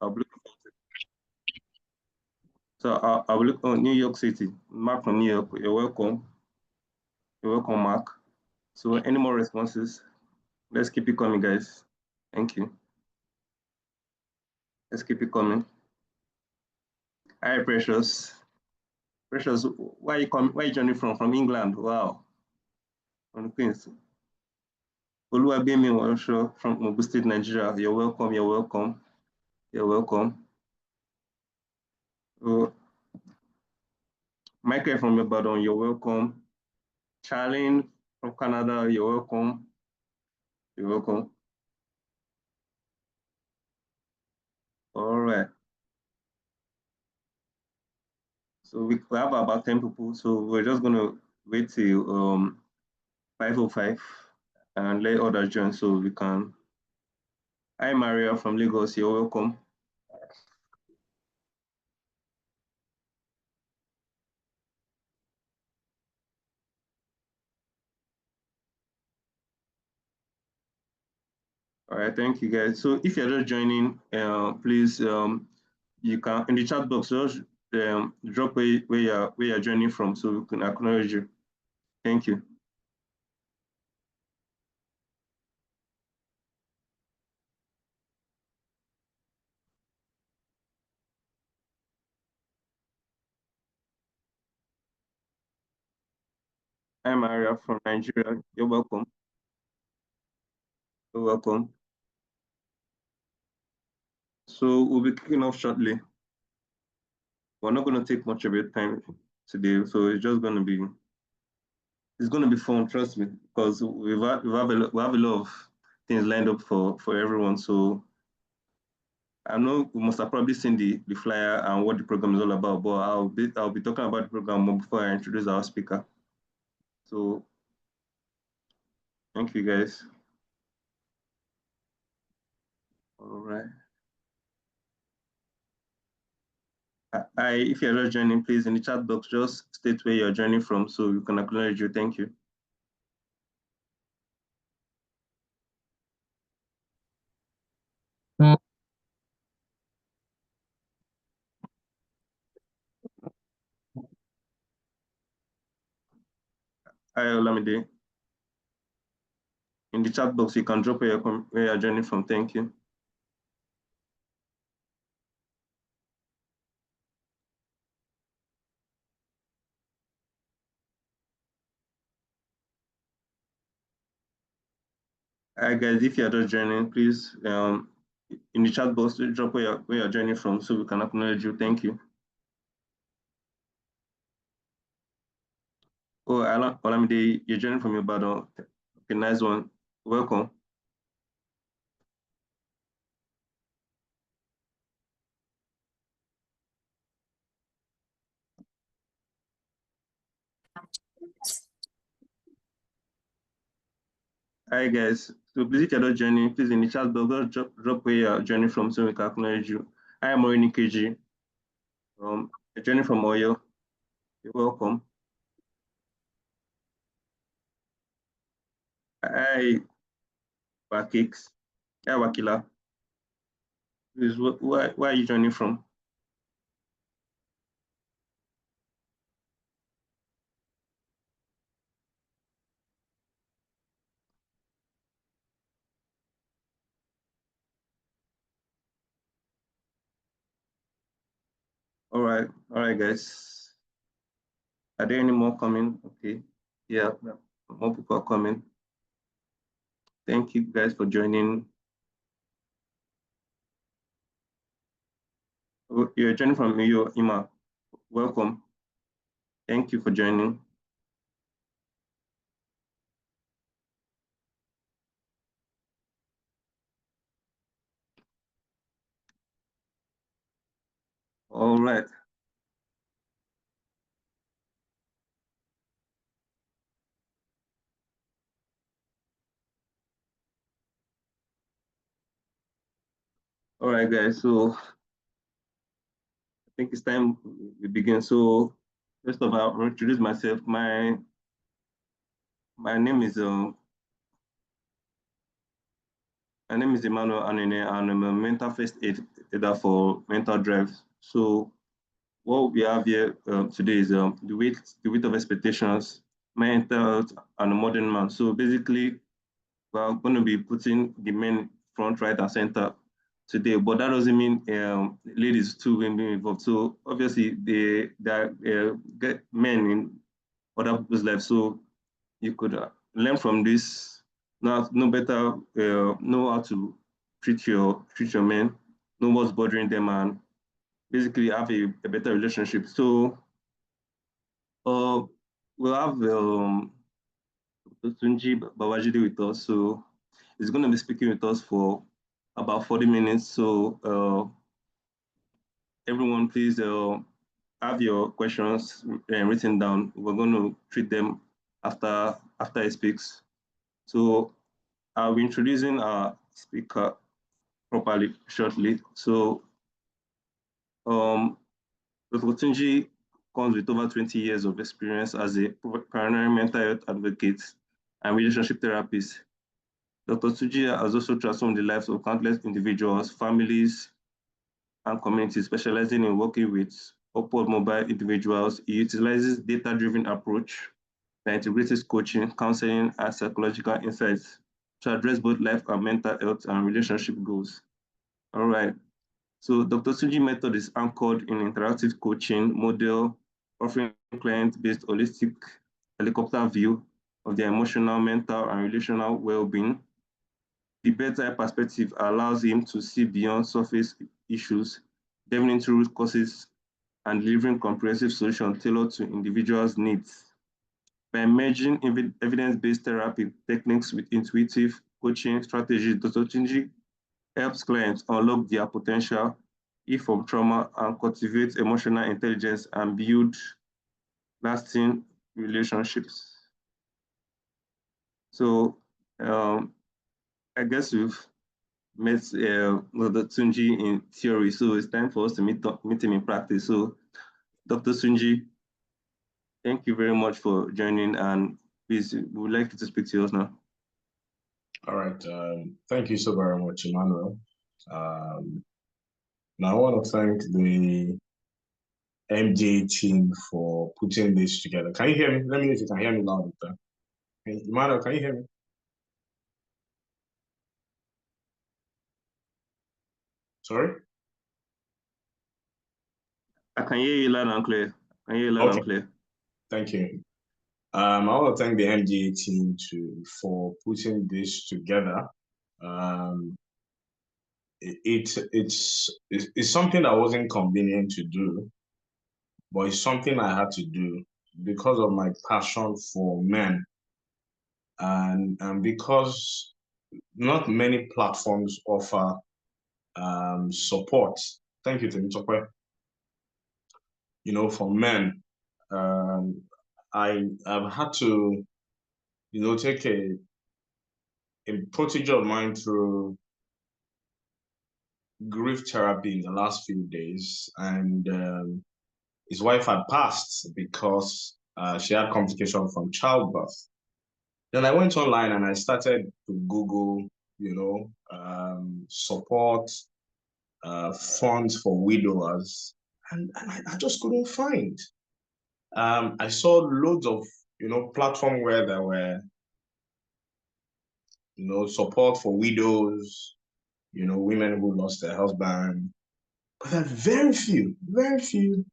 I'll be looking forward to it. So I'll be looking on New York City. Mark from New York. You're welcome. You're welcome, Mark. So any more responses? Let's keep it coming, guys. Thank you. Let's keep it coming. Hi, Precious. Precious, where you come? Where you joining from? From England? Wow. From Queens. Oluwabemi Wansho from Ogun State, Nigeria. You're welcome. You're welcome. You're welcome. So, Michael from Ibadan, you're welcome. Charlene from Canada, you're welcome. You're welcome. All right. So we have about 10 people. So we're just going to wait till 5:05 and let others join so we can. Hi, Maria from Lagos. You're welcome. All right, thank you, guys. So if you're just joining, please, you can in the chat box just drop where you're joining from so we can acknowledge you. Thank you. Hi, Maria from Nigeria. You're welcome. You're welcome. So we'll be kicking off shortly. We're not going to take much of your time today, so it's just going to be fun, trust me, because we have a lot of things lined up for everyone. So I know we must have probably seen the flyer and what the program is all about, but I'll be talking about the program more before I introduce our speaker. So thank you, guys. All right. If you're just joining, please in the chat box, just state where you're joining from so we can acknowledge you. Thank you. Hi, Olamide. In the chat box, you can drop where you're joining from. Thank you. Hi guys, if you're just joining, please in the chat box, drop where you're joining from so we can acknowledge you. Thank you. Oh, Olamide, you're joining from Ibadan. Okay, nice one. Welcome. Hi guys. So please, if you're not joining, please in the chat box, drop where you're joining from so we can acknowledge you. Hi, Morini KG. You're joining from Oyo. You're welcome. Hi, Bakix. Hi, Wakila. Please, where are you joining from? All right, guys. Are there any more coming? Okay. Yeah, more people are coming. Thank you guys for joining. You're joining from Ima. Welcome. Thank you for joining. All right. All right, guys. So I think it's time we begin. So first of all, I'll introduce myself. My name is My name is Emmanuel Anene, and I'm a mental first aider for Mental Drive. So what we have here today is the weight of expectations, mental health, and a modern man. So basically, we're going to be putting the men front, right, and center today, but that doesn't mean ladies too will be involved. So obviously, they are get men in other people's lives. So you could learn from this, know better, know how to treat your men, know what's bothering them, and basically have a better relationship. So uh, we'll have Tunji Babajide with us. So he's going to be speaking with us for about 40 minutes. So everyone, please have your questions written down. We're going to treat them after he speaks. So I'll be introducing our speaker properly shortly. So Dr. Tunji comes with over 20 years of experience as a primary mental health advocate and relationship therapist. Dr. Tunji has also transformed the lives of countless individuals, families, and communities, specializing in working with upward mobile individuals. He utilizes data-driven approach that integrates coaching, counseling, and psychological insights to address both life and mental health and relationship goals. All right. So Dr. Tunji method is anchored in interactive coaching model, offering client-based holistic helicopter view of their emotional, mental, and relational well-being. The bedside perspective allows him to see beyond surface issues, delving into root causes and delivering comprehensive solutions tailored to individuals' needs. By merging evidence-based therapy techniques with intuitive coaching strategies, Dr. Tunji helps clients unlock their potential, heal from trauma, and cultivate emotional intelligence and build lasting relationships. So I guess we've met Dr. Tunji in theory, so it's time for us to meet him in practice. So Dr. Tunji, thank you very much for joining, and please, we would like you to speak to us now. All right. Thank you so very much, Emmanuel. Now, I want to thank the MJ team for putting this together. Can you hear me? Let me know if you can hear me loud and clear. Hey, Emmanuel, can you hear me? Sorry? I can hear you loud and clear. I can hear you loud and clear. Thank you. I want to thank the MGA team for putting this together. It's something that wasn't convenient to do, but it's something I had to do because of my passion for men, and because not many platforms offer support. Thank you, Temitope. You know, for men, I've had to, take a protege of mine through grief therapy in the last few days, and his wife had passed because she had complication from childbirth. Then I went online and I started to Google, support funds for widowers, and I just couldn't find. I saw loads of, platform where there were, support for widows, women who lost their husband, but there are very few, very few.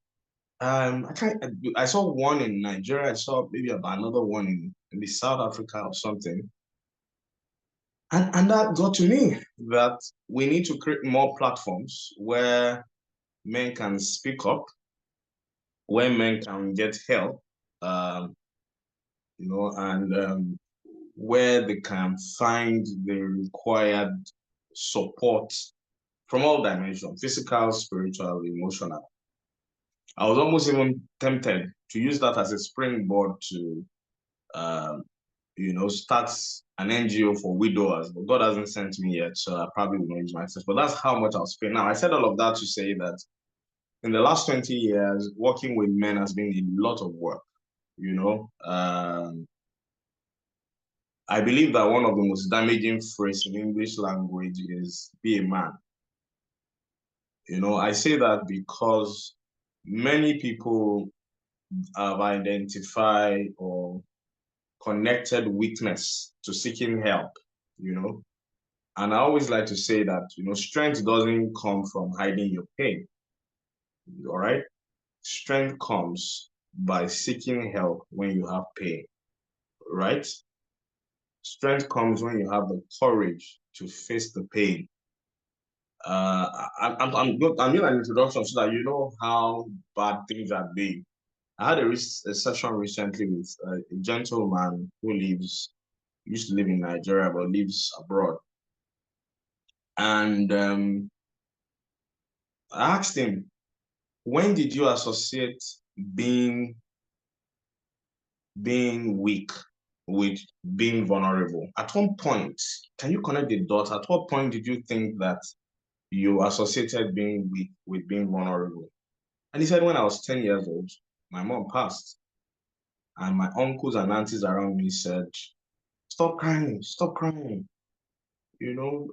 I saw one in Nigeria. I saw maybe about another one in maybe South Africa or something. And that got to me that we need to create more platforms where men can speak up, where men can get help, and where they can find the required support from all dimensions, physical, spiritual, emotional. I was almost even tempted to use that as a springboard to, start an NGO for widowers, but God hasn't sent me yet, so I probably will not use my access. But that's how much I'll spend. Now, I said all of that to say that in the last 20 years, working with men has been a lot of work, I believe that one of the most damaging phrases in English language is be a man. You know, I say that because many people have identified or connected weakness to seeking help, you know. And I always like to say that, you know, strength doesn't come from hiding your pain, all right? Strength comes by seeking help when you have pain, right? Strength comes when you have the courage to face the pain. I'm doing an introduction so that you know how bad things have been. I had a session recently with a gentleman who used to live in Nigeria, but lives abroad. And I asked him, when did you associate being weak with being vulnerable? At one point, can you connect the dots? At what point did you think that you associated being weak with being vulnerable? And he said, when I was 10 years old, my mom passed. And my uncles and aunties around me said, stop crying, you know.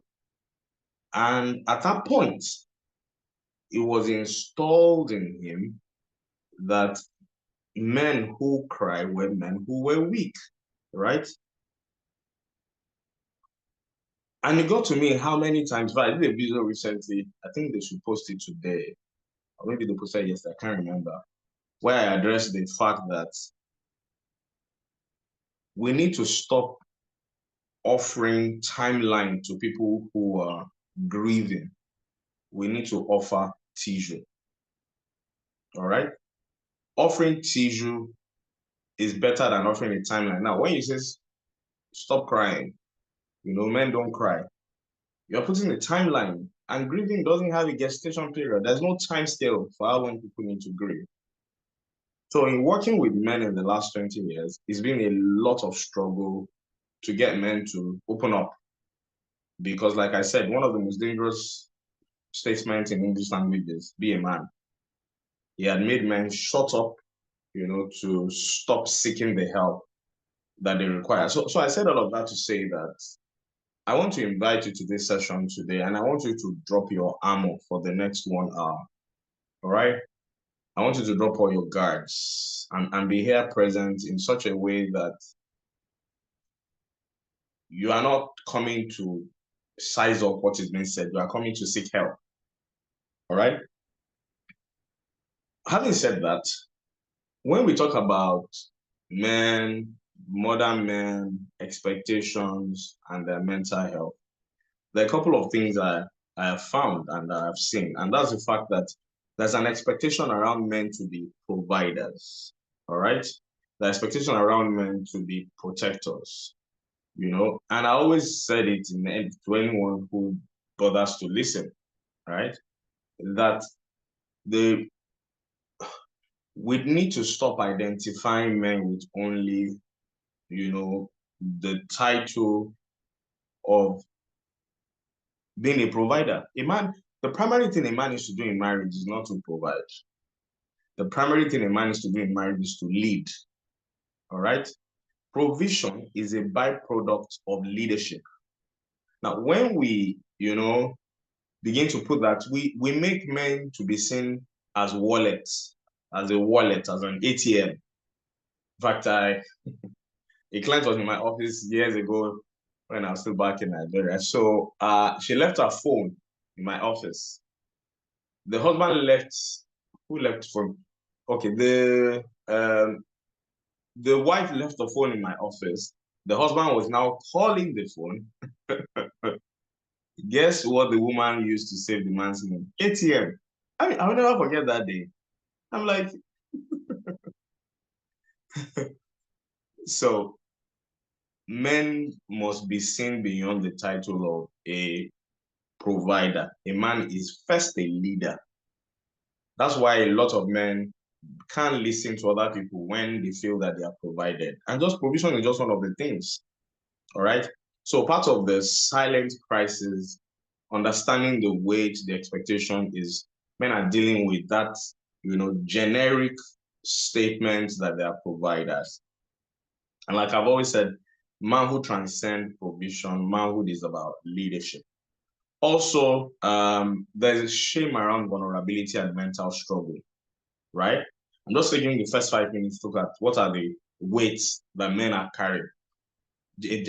And at that point, it was installed in him that men who cry were men who were weak, right? And it got to me how many times, but I did a video recently, I think they should post it today, or maybe they posted it yesterday, I can't remember, where I addressed the fact that we need to stop offering timeline to people who are grieving. We need to offer tissue, all right? Offering tissue is better than offering a timeline. Now, when you say stop crying, you know, men don't cry, you're putting a timeline, and grieving doesn't have a gestation period. There's no time scale for how long people need to grieve. So in working with men in the last 20 years, it's been a lot of struggle to get men to open up. Because like I said, one of the most dangerous statements in English language is be a man. He had made men shut up, you know, to stop seeking the help that they require. So I said all of that to say that I want to invite you to this session today, and I want you to drop your armor for the next 1 hour. All right? I want you to drop all your guards and be here present in such a way that you are not coming to size up what is being said. You are coming to seek help. All right? Having said that, when we talk about men, modern men, expectations, and their mental health, there are a couple of things I have found and I have seen, and that's the fact that there's an expectation around men to be providers, all right? The expectation around men to be protectors, you know, and I always said it in the end to anyone who bothers to listen, right? That we need to stop identifying men with only, you know, the title of being a provider. A man, the primary thing a man is to do in marriage is not to provide. The primary thing a man is to do in marriage is to lead. All right? Provision is a byproduct of leadership. Now, when we, you know, begin to put that, we make men to be seen as wallets, as a wallet, as an ATM. In fact, a client was in my office years ago when I was still back in Nigeria. So she left her phone in my office. The husband left. Who left phone? Okay, the wife left the phone in my office. The husband was now calling the phone. Guess what the woman used to save the man's name? ATM. I mean, I'll never forget that day. I'm like, so men must be seen beyond the title of a provider. A man is first a leader. That's why a lot of men can't listen to other people when they feel that they are provided. And just provision is just one of the things. All right. So part of the silent crisis, understanding the weight, the expectation is men are dealing with that, you know, generic statements that they are providers. And like I've always said, Manhood transcends provision. Manhood is about leadership. Also, there's a shame around vulnerability and mental struggle, right? I'm just taking the first 5 minutes to look at what are the weights that men are carrying.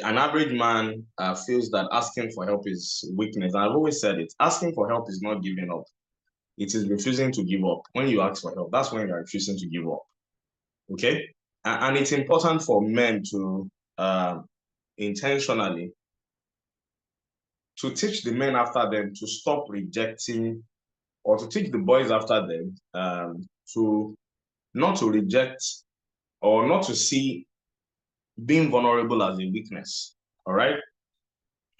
An average man feels that asking for help is weakness. And I've always said it. Asking for help is not giving up. It is refusing to give up. When you ask for help, that's when you're refusing to give up. Okay? And it's important for men to intentionally to teach the men after them to stop rejecting, or to teach the boys after them to not to reject or not to see being vulnerable as a weakness. All right.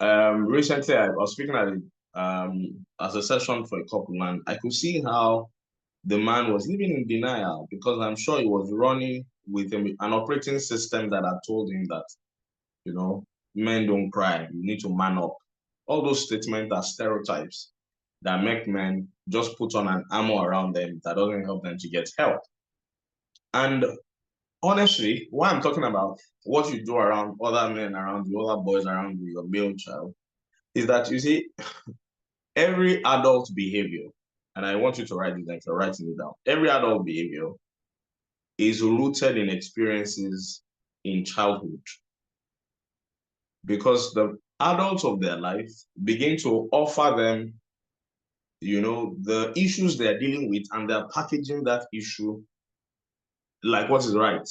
Recently, I was speaking at as a session for a couple, and I could see how the man was living in denial because I'm sure he was running with an operating system that had told him that, you know, men don't cry, you need to man up. All those statements are stereotypes that make men just put on an armor around them that doesn't help them to get help. And honestly, why I'm talking about what you do around other men around you, other boys around you, your male child, is that you see, every adult behavior, and I want you to write this down, if you're writing it down, every adult behavior is rooted in experiences in childhood. Because the adults of their life begin to offer them, you know, the issues they're dealing with, and they're packaging that issue like what is right.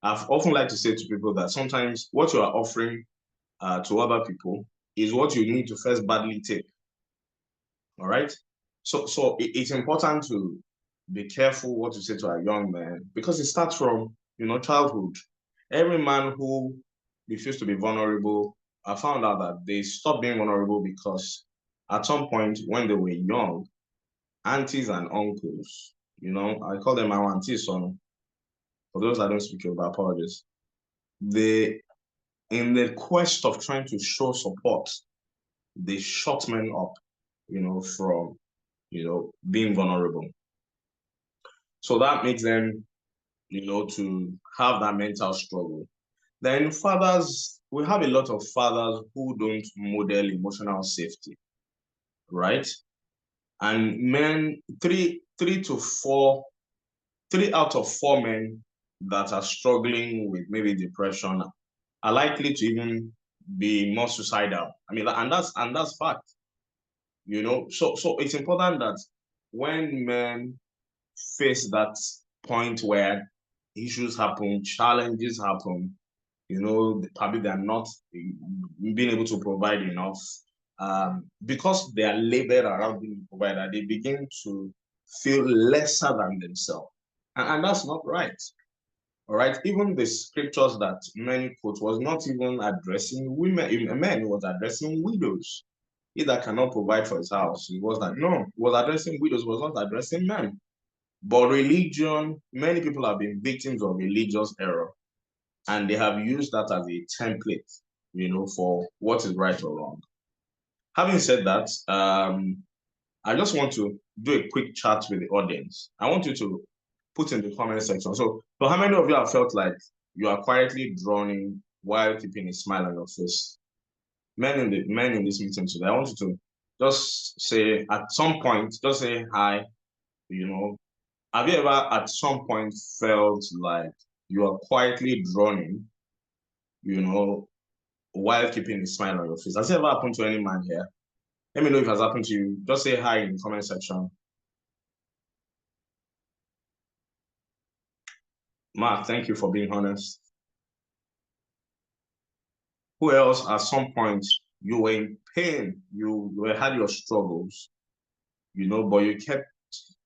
I've often like to say to people that sometimes what you are offering to other people is what you need to first badly take. All right. So it's important to be careful what you say to a young man because it starts from, you know, childhood. Every man who refused to be vulnerable, I found out that they stopped being vulnerable because at some point when they were young, aunties and uncles, you know, I call them our aunties, son. For those that don't speak Yoruba, apologies. They, in the quest of trying to show support, they shut men up, you know, from, you know, being vulnerable. So that makes them, you know, to have that mental struggle. Then fathers, we have a lot of fathers who don't model emotional safety, right? And men, three out of four men that are struggling with maybe depression are likely to even be more suicidal. I mean, and that's fact, you know. So it's important that when men face that point where issues happen, challenges happen, you know, probably they're not being able to provide enough, because they are labeled around being a provider, they begin to feel lesser than themselves. And that's not right. All right. Even the scriptures that many quote was not even addressing women, men, it was addressing widows. He that cannot provide for his house. It was like, no, it was addressing widows, was not addressing men. But religion, many people have been victims of religious error, and they have used that as a template, you know, for what is right or wrong. Having said that, I just want to do a quick chat with the audience. I want you to put in the comment section. So how many of you have felt like you are quietly drowning while keeping a smile on your face? Men in this meeting today, I want you to just say at some point, just say hi. You know, have you ever at some point felt like you are quietly drowning, you know, while keeping a smile on your face? Has it ever happened to any man here? Let me know if it has happened to you. Just say hi in the comment section. Mark, thank you for being honest. Who else at some point you were in pain, you had your struggles, you know, but you kept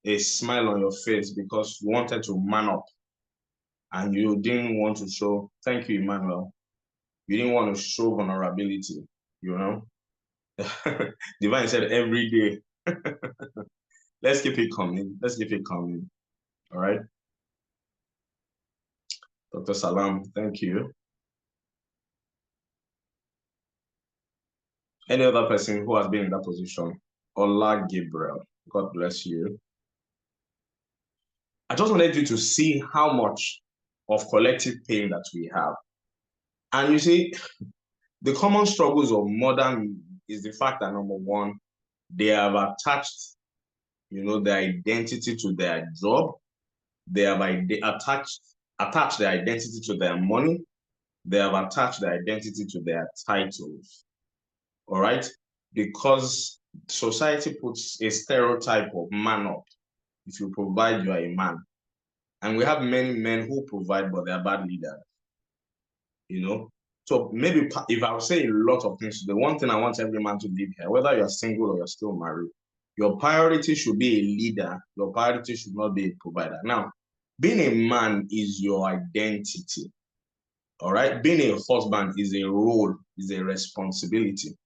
a smile on your face because you wanted to man up and you didn't want to show, thank you, Emmanuel. You didn't want to show vulnerability, you know. Divine said every day. Let's keep it coming. Let's keep it coming. All right. Dr. Salam, thank you. Any other person who has been in that position? Ola Gabriel, God bless you. I just wanted you to see how much of collective pain that we have. And you see, the common struggles of modern is the fact that, number one, they have attached, their identity to their job. They have attached their identity to their money. They have attached their identity to their titles. All right? Because society puts a stereotype of man up. If you provide, you are a man. And we have many men who provide, but they are bad leaders. So maybe if I would say a lot of things, the one thing I want every man to leave here, whether you're single or you're still married, your priority should be a leader. Your priority should not be a provider. Now, being a man is your identity. All right? Being a husband is a role, is a responsibility.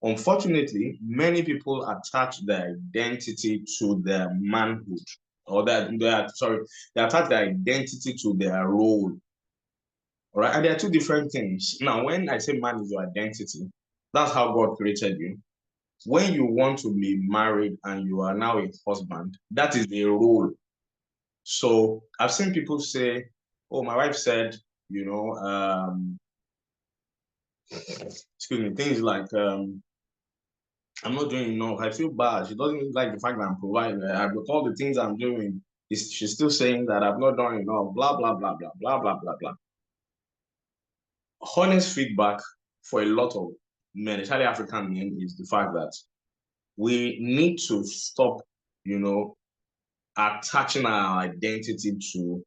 Unfortunately, many people attach their identity to their manhood, or they attach their identity to their role. All right, and there are two different things. Now, when I say man is your identity, that's how God created you. When you want to be married and you are now a husband, that is a role. So I've seen people say, "Oh, my wife said, excuse me, things like." I'm not doing enough. I feel bad. She doesn't like the fact that I'm providing. With all the things I'm doing, she's still saying that I've not done enough. Blah blah blah blah blah blah blah blah. Honest feedback for a lot of men, especially African men, is the fact that we need to stop, attaching our identity to,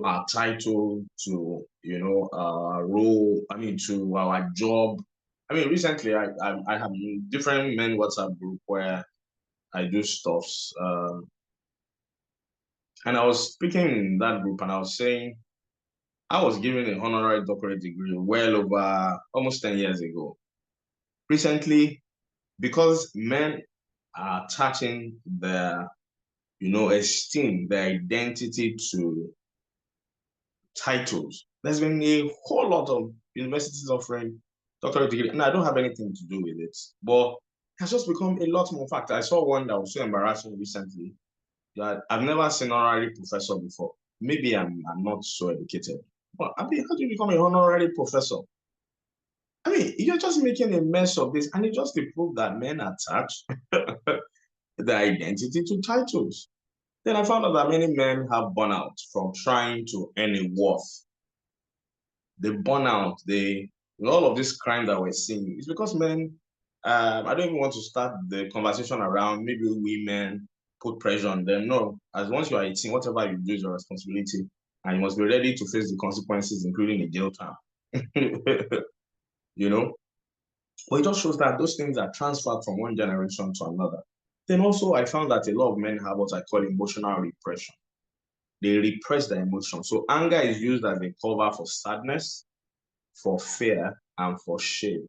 our title, to, our role. I mean, to our job. I mean, recently I have different men WhatsApp group where I do stuffs. And I was speaking in that group and I was saying I was given a honorary doctorate degree well over almost 10 years ago. Recently, because men are attaching their, esteem, their identity to titles, there's been a whole lot of universities offering doctorate degree, and I don't have anything to do with it, but it has just become a lot more fact. I saw one that was so embarrassing recently that I've never seen honorary professor before. Maybe I'm not so educated, but I mean, how do you become an honorary professor? I mean, you're just making a mess of this, and it just to prove that men attach their identity to titles. Then I found out that many men have burnout from trying to earn a worth. The burnout, all of this crime that we're seeing is because men. I don't even want to start the conversation around maybe women put pressure on them. No, as once you are 18, whatever you do is your responsibility, and you must be ready to face the consequences, including a jail term. But it just shows that those things are transferred from one generation to another. Then also, I found that a lot of men have what I call emotional repression. They repress their emotions. So anger is used as a cover for sadness, for fear, and for shame.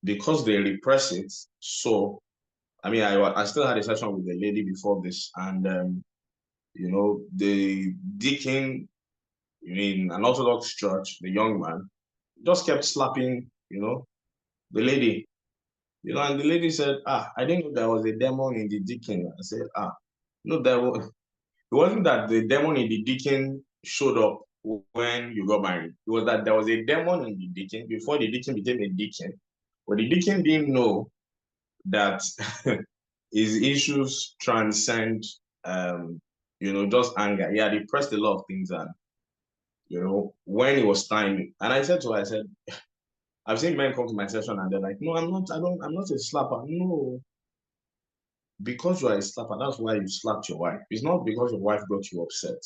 Because they repress it, so, I mean, I still had a session with a lady before this, and, the deacon in an Orthodox church, the young man, just kept slapping, the lady. And the lady said, I didn't know there was a demon in the deacon. I said, no, it wasn't that the demon in the deacon showed up when you got married. It was that there was a demon in the deacon before the deacon became a deacon. But the deacon didn't know that his issues transcend, just anger. He had repressed a lot of things. And, when it was time, and I said to her, I said, I've seen men come to my session and they're like, no, I'm not a slapper. No, because you are a slapper, that's why you slapped your wife. It's not because your wife got you upset.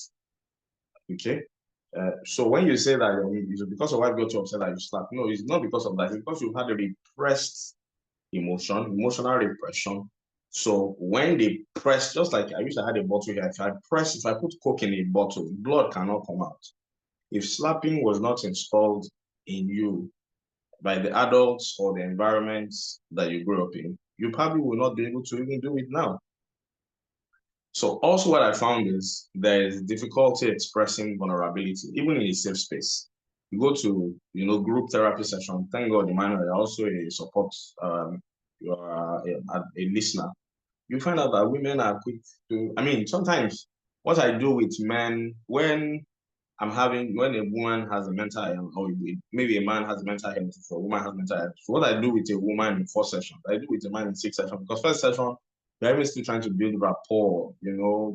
Okay? So when you say that it's because your wife got you upset that you slapped, no, it's not because of that. It's because you've had a repressed emotional repression. So when they press, just like I wish I had a bottle here, if I put Coke in a bottle, blood cannot come out. If slapping was not installed in you by the adults or the environments that you grew up in, you probably will not be able to even do it now. So also what I found is there is difficulty expressing vulnerability, even in a safe space. You go to, group therapy session, thank God, Emmanuel, also a support, you are a listener. You find out that women are quick to, I mean, sometimes what I do with men, when I'm having, when a woman has a mental health, or maybe a man has a mental health, or a woman has mental health. So what I do with a woman in 4 sessions, I do with a man in 6 sessions. Because first session, we're even still trying to build rapport,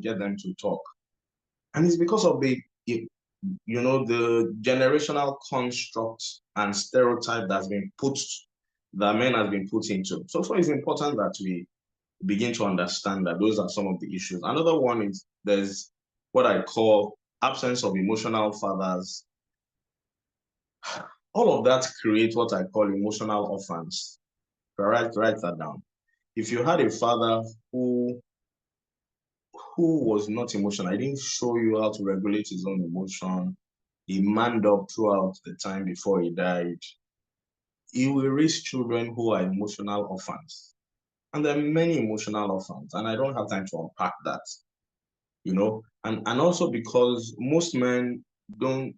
get them to talk. And it's because of the generational construct and stereotype that men has been put into. So it's important that we begin to understand that those are some of the issues. Another one is there's what I call absence of emotional fathers. All of that creates what I call emotional orphans. Write that down. If you had a father who was not emotional, he didn't show you how to regulate his own emotion, he manned up throughout the time before he died, he will raise children who are emotional orphans. And there are many emotional orphans, and I don't have time to unpack that. And also because most men don't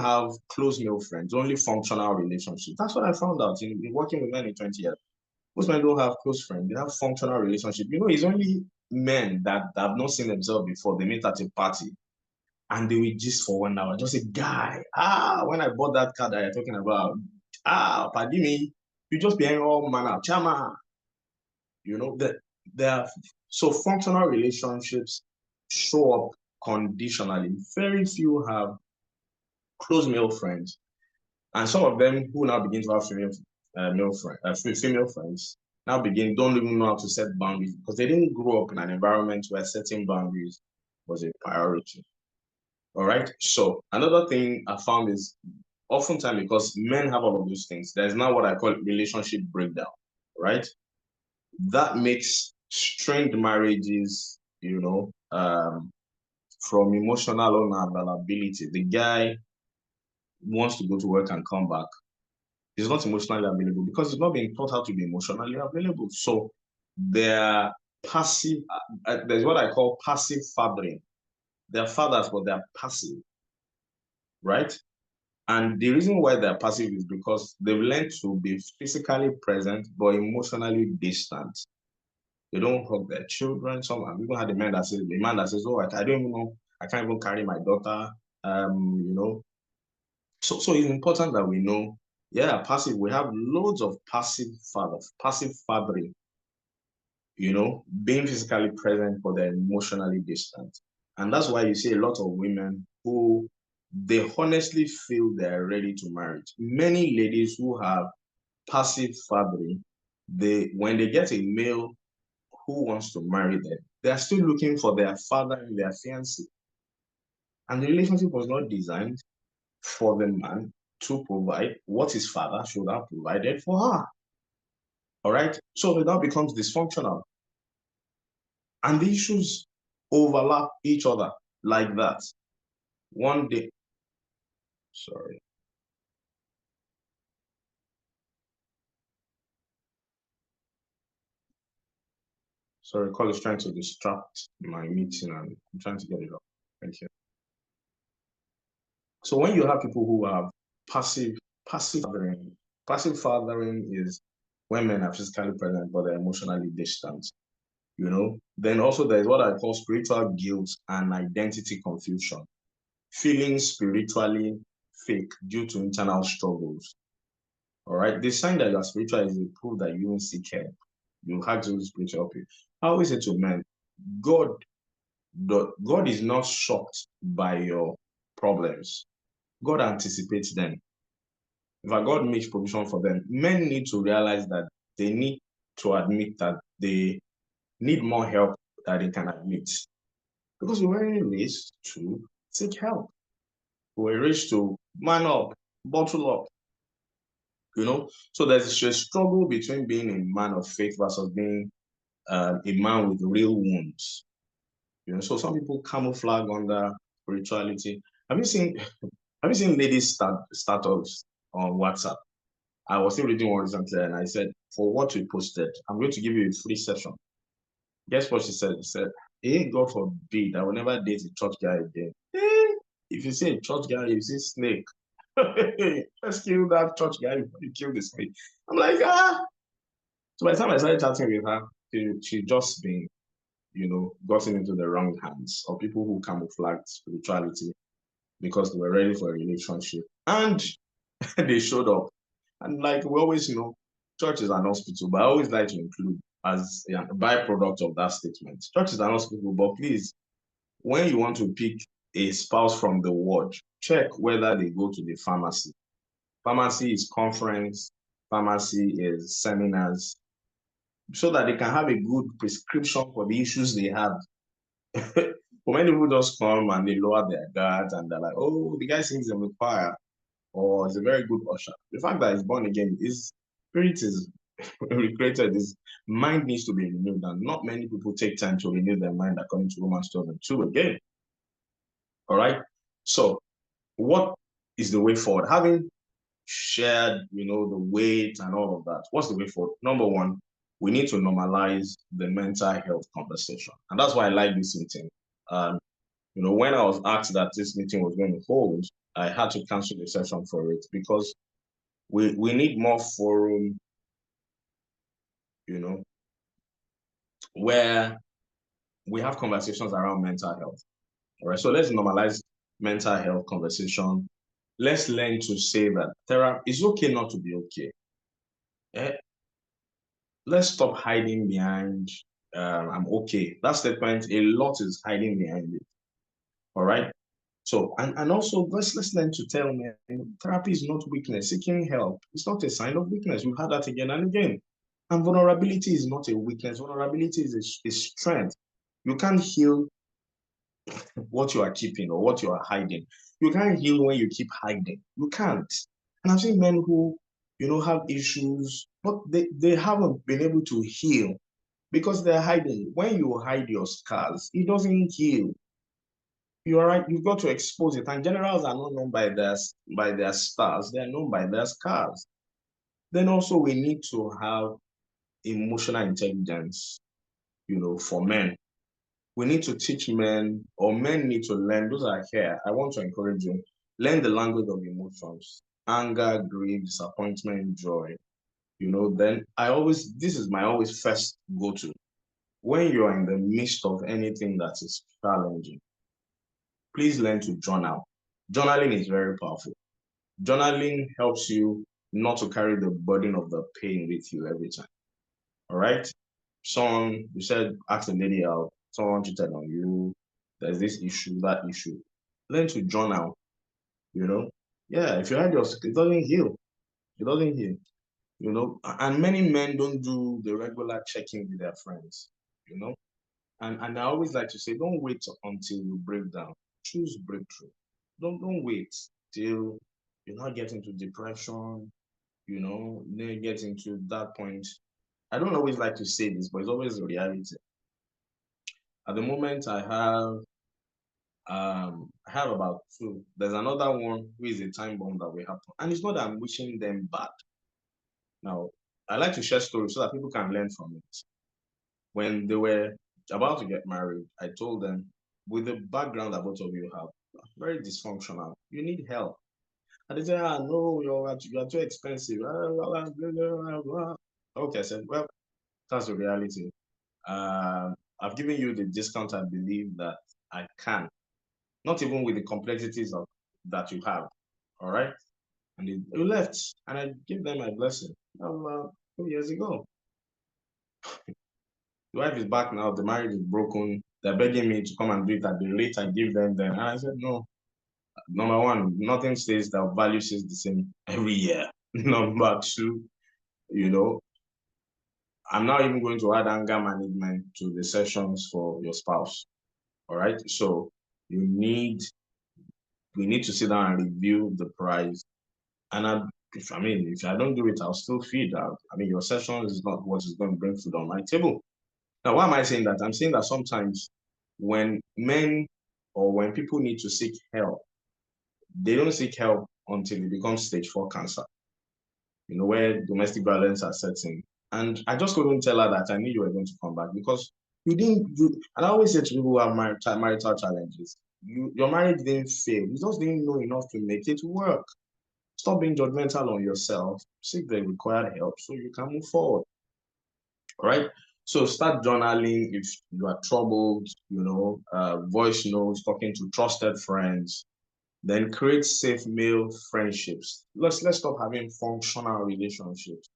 have close male friends, only functional relationships. That's what I found out in working with men in 20 years. Most men don't have close friends, they have functional relationships. It's only men that have not seen themselves before. They meet at a party and they will gist for 1 hour. Just a guy, when I bought that car that you're talking about, pardon me, you just be all manner, chama. So functional relationships show up conditionally. Very few have close male friends, and some of them who now begin to have female friends now don't even know how to set boundaries because they didn't grow up in an environment where setting boundaries was a priority. All right. So another thing I found is oftentimes because men have all of those things, there's now what I call relationship breakdown. Right. That makes strained marriages, from emotional unavailability. The guy wants to go to work and come back. He's not emotionally available because he's not being taught how to be emotionally available. So they're passive. There's what I call passive fathering. They're fathers, but they're passive, right? And the reason why they're passive is because they've learned to be physically present, but emotionally distant. They don't hug their children. I've even had a man that says, "Oh, I don't even know. I can't even carry my daughter." So it's important that we know, passive. We have loads of passive fathering. Being physically present, but they're emotionally distant, and that's why you see a lot of women who they honestly feel they're ready to marry. Many ladies who have passive fathering, when they get a male who wants to marry them, they are still looking for their father and their fiancé. And the relationship was not designed for the man to provide what his father should have provided for her. All right? So it now becomes dysfunctional. And the issues overlap each other like that. One day, sorry. Sorry, call is trying to distract my meeting and I'm trying to get it up. Thank you. So when you have people who have passive fathering is when men are physically present but they're emotionally distant. Then also there's what I call spiritual guilt and identity confusion. Feeling spiritually fake due to internal struggles. All right. The sign that you are spiritual is a proof that you don't seek help. You have to spiritual help you. I always say to men, God is not shocked by your problems. God anticipates them. In fact, God makes provision for them. Men need to realize that they need to admit that they need more help than they can admit. Because we were raised to seek help. We were raised to man up, bottle up. So there's a struggle between being a man of faith versus being a man with real wounds. So some people camouflage under spirituality. Have you seen ladies status on WhatsApp? I was still reading one recently and I said, for what we posted, I'm going to give you a free session. Guess what she said? She said, hey, God forbid, I will never date a church guy again. If you say a church guy, you see snake. Let's kill that church guy before you kill the snake. I'm like, So by the time I started chatting with her, she just been, gotten into the wrong hands of people who camouflage spirituality because they were ready for a relationship. And they showed up. And like we always, church is an hospital, but I always like to include as a byproduct of that statement. Church is an hospital, but please, when you want to pick a spouse from the ward, check whether they go to the pharmacy. Pharmacy is conference, pharmacy is seminars, so that they can have a good prescription for the issues they have. For many people just come and they lower their guards and they're like, oh, the guy sings in the choir, or is a very good usher. The fact that he's born again, his spirit is recreated, his mind needs to be renewed, and not many people take time to renew their mind according to Romans 12:2 again. All right. So what is the way forward? Having shared, the weight and all of that, what's the way forward? Number one, we need to normalize the mental health conversation. And that's why I like this meeting. When I was asked that this meeting was going to hold, I had to cancel the session for it because we need more forum, where we have conversations around mental health. All right, so let's normalize mental health conversation. Let's learn to say that therapy is okay not to be okay. Let's stop hiding behind I'm okay. That statement, a lot is hiding behind it. All right. So, and also let's learn to tell men therapy is not weakness. Seeking help is not a sign of weakness. We've had that again and again. And vulnerability is not a weakness. Vulnerability is a strength. You can't heal what you are keeping or what you are hiding. You can't heal when you keep hiding. You can't. And I've seen men who, have issues, but they haven't been able to heal because they're hiding. When you hide your scars, it doesn't heal. You're right, you've got to expose it. And generals are not known by their stars, they're known by their scars. Then also we need to have emotional intelligence, for men. We need to teach men, or men need to learn, those are here. I want to encourage you, learn the language of emotions, anger, grief, disappointment, joy. Then this is my always first go-to. When you are in the midst of anything that is challenging, please learn to journal. Journaling is very powerful. Journaling helps you not to carry the burden of the pain with you every time. All right? You said, ask the lady out, someone cheated on you, there's this issue, that issue. Learn to journal, Yeah, if you had it doesn't heal. It doesn't heal, And many men don't do the regular checking with their friends, And I always like to say, don't wait until you break down. Choose breakthrough. Don't wait till you're not getting into depression, then get into that point. I don't always like to say this, but it's always a reality. At the moment, I have about two. There's another one who is a time bomb that will happen, and it's not that I'm wishing them bad. Now, I like to share stories so that people can learn from it. When they were about to get married, I told them, with the background that both of you have, very dysfunctional, you need help. And they say, no, you're too expensive. Okay, I said, well, that's the reality. I've given you the discount I believe that I can, not even with the complexities that you have. All right. And they left, and I gave them my blessing 2 years ago. The wife is back now, the marriage is broken. They're begging me to come and do it at the rate I give them then. And I said, no. Number one, nothing stays, the value stays the same every year. Number two, I'm not even going to add anger management to the sessions for your spouse. All right. So we need to sit down and review the price. And if I don't do it, I'll still feed out. Your session is not what is going to bring food on my table. Now, why am I saying that? I'm saying that sometimes when men or when people need to seek help, they don't seek help until it becomes stage 4 cancer, where domestic violence are setting. And I just couldn't tell her that I knew you were going to come back because you didn't do, and I always say to people who have marital challenges, your marriage didn't fail. You just didn't know enough to make it work. Stop being judgmental on yourself. Seek the required help so you can move forward. All right. So start journaling if you are troubled, voice notes, talking to trusted friends, Then create safe male friendships. Let's stop having functional relationships.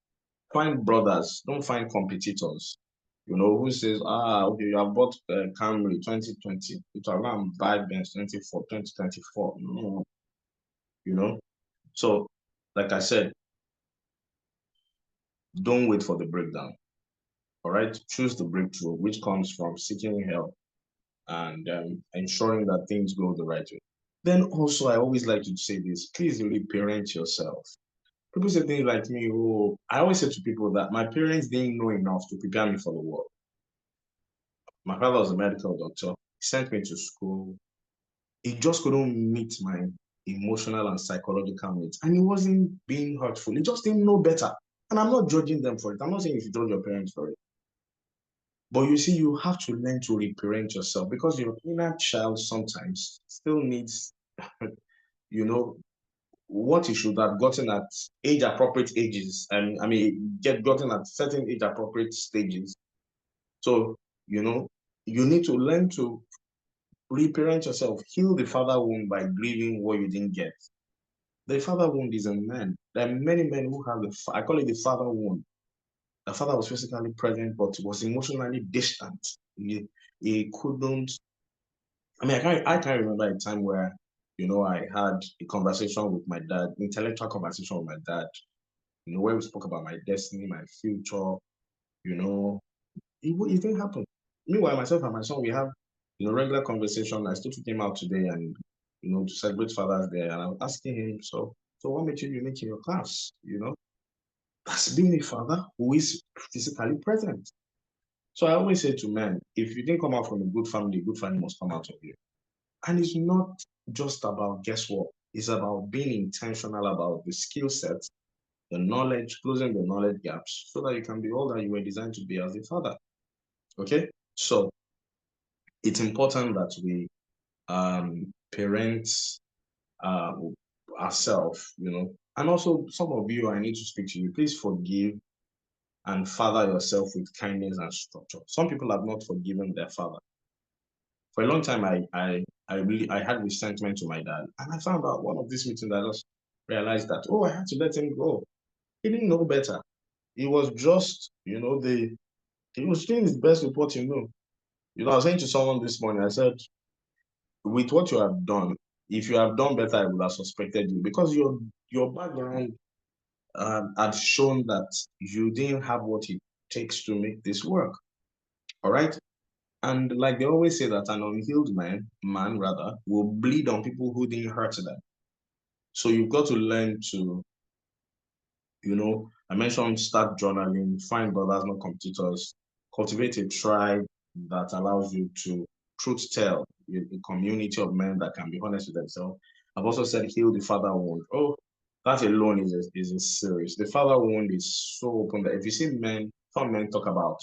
Find brothers, don't find competitors. Who says, okay, you have bought Camry 2020, it will go and buy Benz 2024. No, So, like I said, don't wait for the breakdown. All right, choose the breakthrough, which comes from seeking help and ensuring that things go the right way. Then also, I always like to say this: please really parent yourself. People say things like me, oh, I always say to people that my parents didn't know enough to prepare me for the world. My father was a medical doctor. He sent me to school. He just couldn't meet my emotional and psychological needs. And he wasn't being hurtful. He just didn't know better. And I'm not judging them for it. I'm not saying you should judge your parents for it. But you see, you have to learn to reparent yourself because your inner child sometimes still needs, what he should have gotten at age appropriate ages. And I mean, get gotten at certain age appropriate stages. So, you need to learn to reparent yourself, heal the father wound by grieving what you didn't get. The father wound is in men. There are many men who have I call it the father wound. The father was physically present, but was emotionally distant. He couldn't. I mean, I can't remember a time where, I had a conversation with my dad, intellectual conversation with my dad, where we spoke about my destiny, my future, it didn't happen. Meanwhile, myself and my son, we have, regular conversation. I still took him out today and, to celebrate Father's Day. And I was asking him, so what made you unique in your class? That's being a father who is physically present. So I always say to men, if you didn't come out from a good family must come out of you. And it's not just about guesswork. It's about being intentional about the skill set, the knowledge, closing the knowledge gaps so that you can be all that you were designed to be as a father. Okay? So it's important that we parent ourselves, And also, some of you, I need to speak to you. Please forgive and father yourself with kindness and structure. Some people have not forgiven their father. For a long time, I had resentment to my dad, and I found out one of these meetings I just realized that I had to let him go. He didn't know better. He was just, he was doing his best with what you know. I was saying to someone this morning, I said, with what you have done, if you have done better, I would have suspected you because your background had shown that you didn't have what it takes to make this work. All right. And like they always say that an unhealed man will bleed on people who didn't hurt them. So you've got to learn to, I mentioned start journaling, find brothers, not competitors, cultivate a tribe that allows you to truth tell, a community of men that can be honest with themselves. I've also said heal the father wound. Oh, that alone is a series. The father wound is so open that if you see some men talk about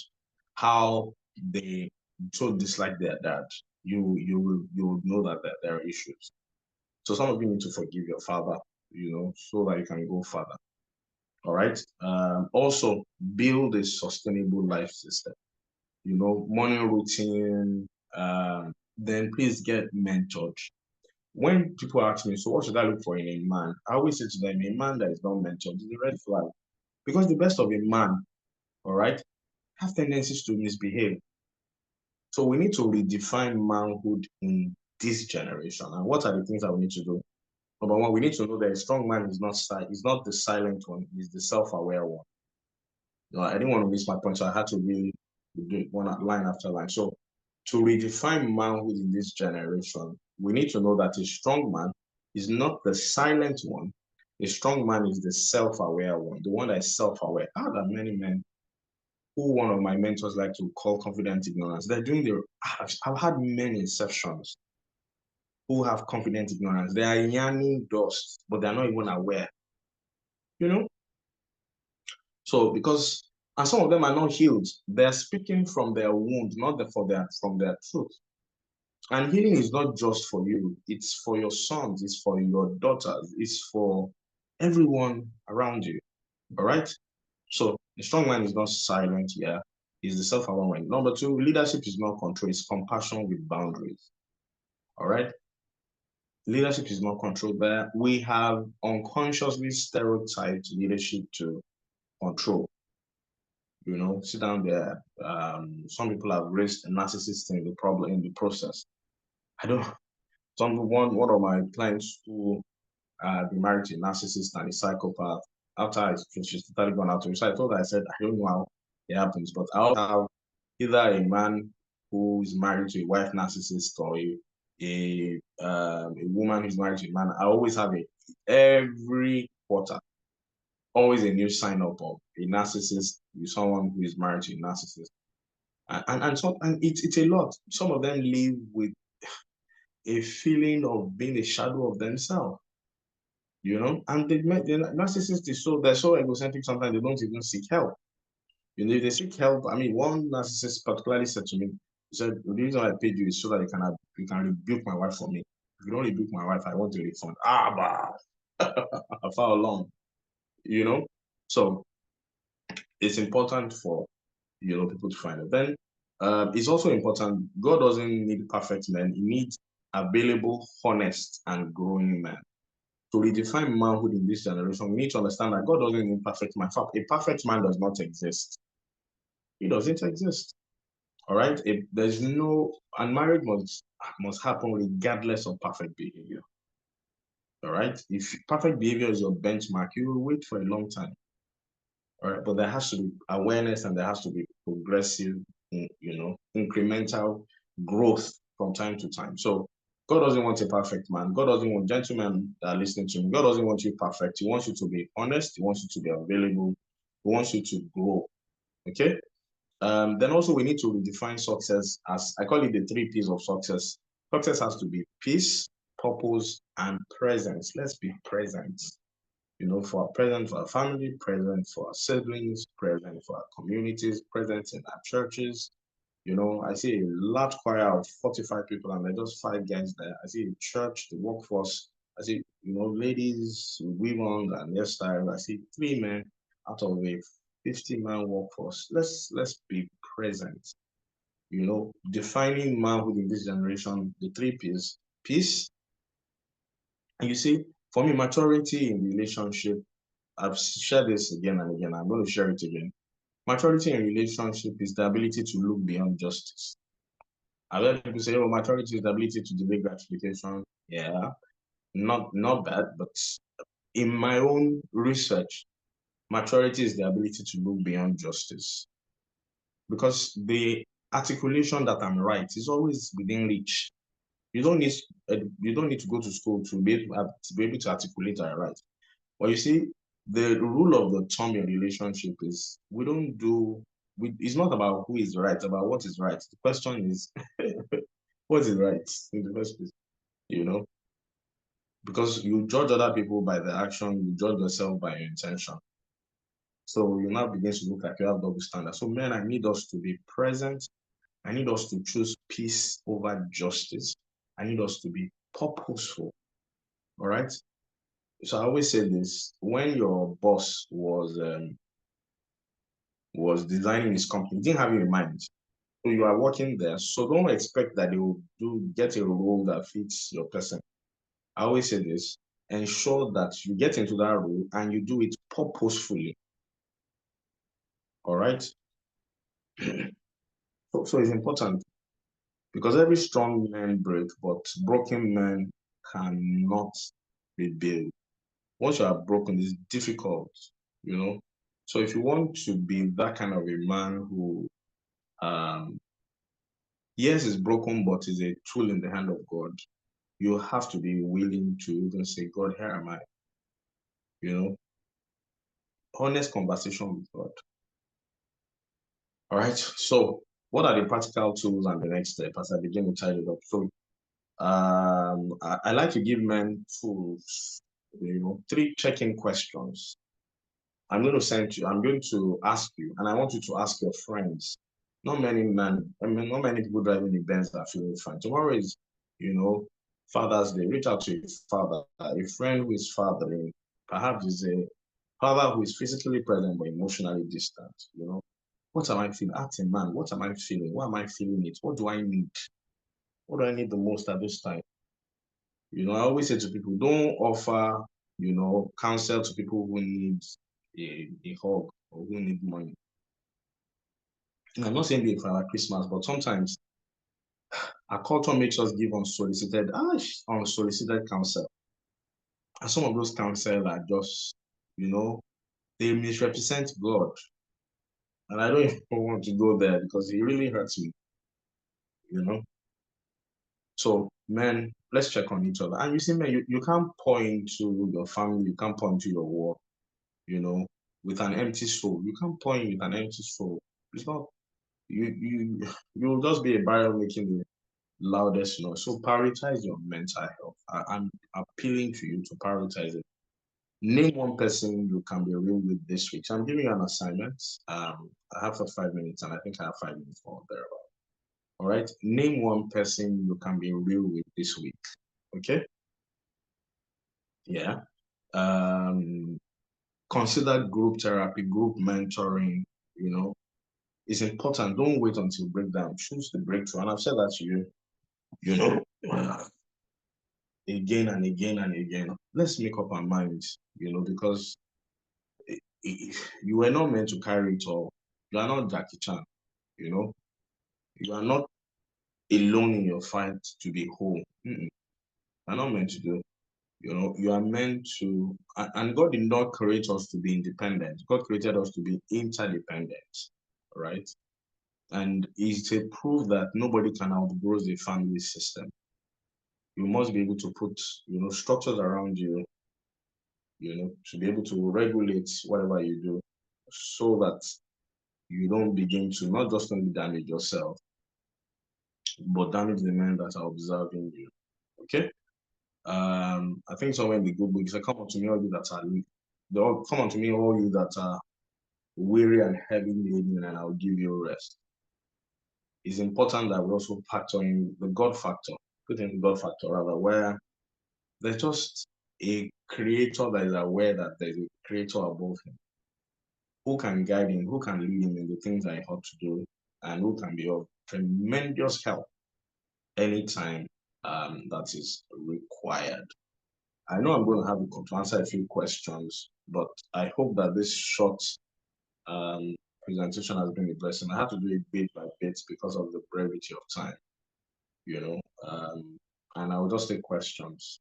how they so dislike their dad, you will know that there are issues. So some of you need to forgive your father, so that you can go further. All right. Also, build a sustainable life system. Morning routine. Then please get mentored. When people ask me, so what should I look for in a man? I always say to them, a man that is not mentored is a red flag. Because the best of a man, all right, have tendencies to misbehave. So we need to redefine manhood in this generation. And what are the things that we need to do? Number one, we need to know that a strong man is not the silent one, he's the self-aware one. I didn't want to miss my point, so I had to really do one line after line. So to redefine manhood in this generation, we need to know that a strong man is not the silent one. A strong man is the self-aware one, the one that is self-aware. How are many men who one of my mentors like to call confident ignorance? They're doing I've had many exceptions who have confident ignorance. They are yarning dust, but they're not even aware. So and some of them are not healed. They're speaking from their wound, not from their truth. And healing is not just for you. It's for your sons. It's for your daughters. It's for everyone around you. All right. So the strong man is not silent here. He's the self-aware one. Number two, leadership is not control. It's compassion with boundaries. All right. Leadership is not controlled, but we have unconsciously stereotyped leadership to control. You know, sit down there. Some people have raised a narcissist in the problem in the process. I don't. One of my clients who been married to a narcissist and a psychopath. After she started going out to me, so I told her, I said, I don't know how it happens, but I also have either a man who is married to a wife narcissist or a woman who's married to a man. I always have it every quarter, always a new sign up of a narcissist with someone who is married to a narcissist. And it's a lot. Some of them live with a feeling of being a shadow of themselves, you know. And the narcissist is they're so egocentric sometimes they don't even seek help. You know, if they seek help, I mean, one narcissist particularly said to me, he said, the reason I paid you is so that you can rebuke my wife for me. If you don't rebuke my wife, I want a refund. Far along, you know. So it's important for people to find it. Then it's also important. God doesn't need perfect men; He needs available, honest, and growing men. To redefine manhood in this generation, we need to understand that God doesn't need perfect man. In fact, a perfect man does not exist. He doesn't exist. All right. There's no, and marriage must happen regardless of perfect behavior. All right. If perfect behavior is your benchmark, you will wait for a long time. All right. But there has to be awareness and there has to be progressive, incremental growth from time to time. So God doesn't want a perfect man. God doesn't want gentlemen that are listening to him. God doesn't want you perfect. He wants you to be honest. He wants you to be available. He wants you to grow. Okay. Then also we need to redefine success as I call it the 3 P's of success. Success has to be peace, purpose, and presence. Let's be present. Present for our family, present for our siblings, present for our communities, present in our churches. I see a large choir of 45 people and there are just 5 guys there. I see a church, the workforce. I see, ladies, women, and hairstyle. I see 3 men out of a 50-man workforce. Let's be present. Defining manhood in this generation, the 3 P's, peace. And you see, for me, maturity in relationship, I've shared this again and again. I'm going to share it again. Maturity in relationship is the ability to look beyond justice. I've heard people say, oh, maturity is the ability to delay gratification. Yeah, not bad, but in my own research, maturity is the ability to look beyond justice. Because the articulation that I'm right is always within reach. You don't need to go to school to be able to articulate that right. But you see, the rule of the thumb in relationship is it's not about who is right, about what is right. The question is, what is right in the first place? Because you judge other people by their action, you judge yourself by your intention. So you now begin to look like you have double standards. So men, I need us to be present. I need us to choose peace over justice. I need us to be purposeful. All right. So I always say this: when your boss was designing his company, he didn't have you in mind. So you are working there. So don't expect that they will get a role that fits your person. I always say this: ensure that you get into that role and you do it purposefully. All right. So it's important because every strong man break, but broken men cannot rebuild. Once you are broken, it's difficult, So if you want to be that kind of a man who, yes, is broken, but is a tool in the hand of God, you have to be willing to even say, God, here am I. Honest conversation with God. All right. So what are the practical tools and the next step as I begin to tie it up? So I like to give men tools, 3 check-in questions. I'm going to ask you, and I want you to ask your friends. Not many people driving the Benz are feeling fine. Tomorrow is, Father's Day. Reach out to a father, a friend who is fathering, perhaps is a father who is physically present but emotionally distant. What am I feeling? Ask a man, what am I feeling? Why am I feeling it? What do I need? What do I need the most at this time? You know, I always say to people, don't offer, you know, counsel to people who need a hug or who need money. And I'm not saying be for Christmas, but sometimes our culture makes us give unsolicited counsel. And some of those counsel are just, you know, they misrepresent God. And I don't even want to go there because it really hurts me, you know. So, men, let's check on each other. And you see, man, you can't point to your family, you can't point to your work, you know, with an empty soul. You can't point with an empty soul. It's not you'll just be a barrel making the loudest noise. So prioritize your mental health. I'm appealing to you to prioritize it. Name one person you can be real with this week. So I'm giving you an assignment. I have for 5 minutes, and I think I have 5 minutes more thereabout. All right. Name one person you can be real with this week. Okay. Yeah. Consider group therapy, group mentoring. You know, it's important. Don't wait until breakdown. Choose the breakthrough. And I've said that to you. You know, again and again and again. Let's make up our minds. You know, because you were not meant to carry it all. You are not Jackie Chan. You know, you are not alone in your fight to be whole. You are not meant to do. You know, you are meant to, and God did not create us to be independent. God created us to be interdependent, right? And it's a proof that nobody can outgrow the family system. You must be able to put, you know, structures around you, you know, to be able to regulate whatever you do so that you don't begin to not just only damage yourself, but damage the men that are observing you. Okay? I think somewhere in the good book, it said, come unto me, all you that are come unto me, all you that are weary and heavy laden, and I'll give you rest. It's important that we also factor in the God factor, put in the God factor rather, where there's just a creator that is aware that there's a creator above him who can guide him, who can lead him in the things that he ought to do, and who can be of tremendous help anytime that is required. I know I'm going to have to answer a few questions, but I hope that this short presentation has been a blessing. I had to do it bit by bit because of the brevity of time, you know, and I will just take questions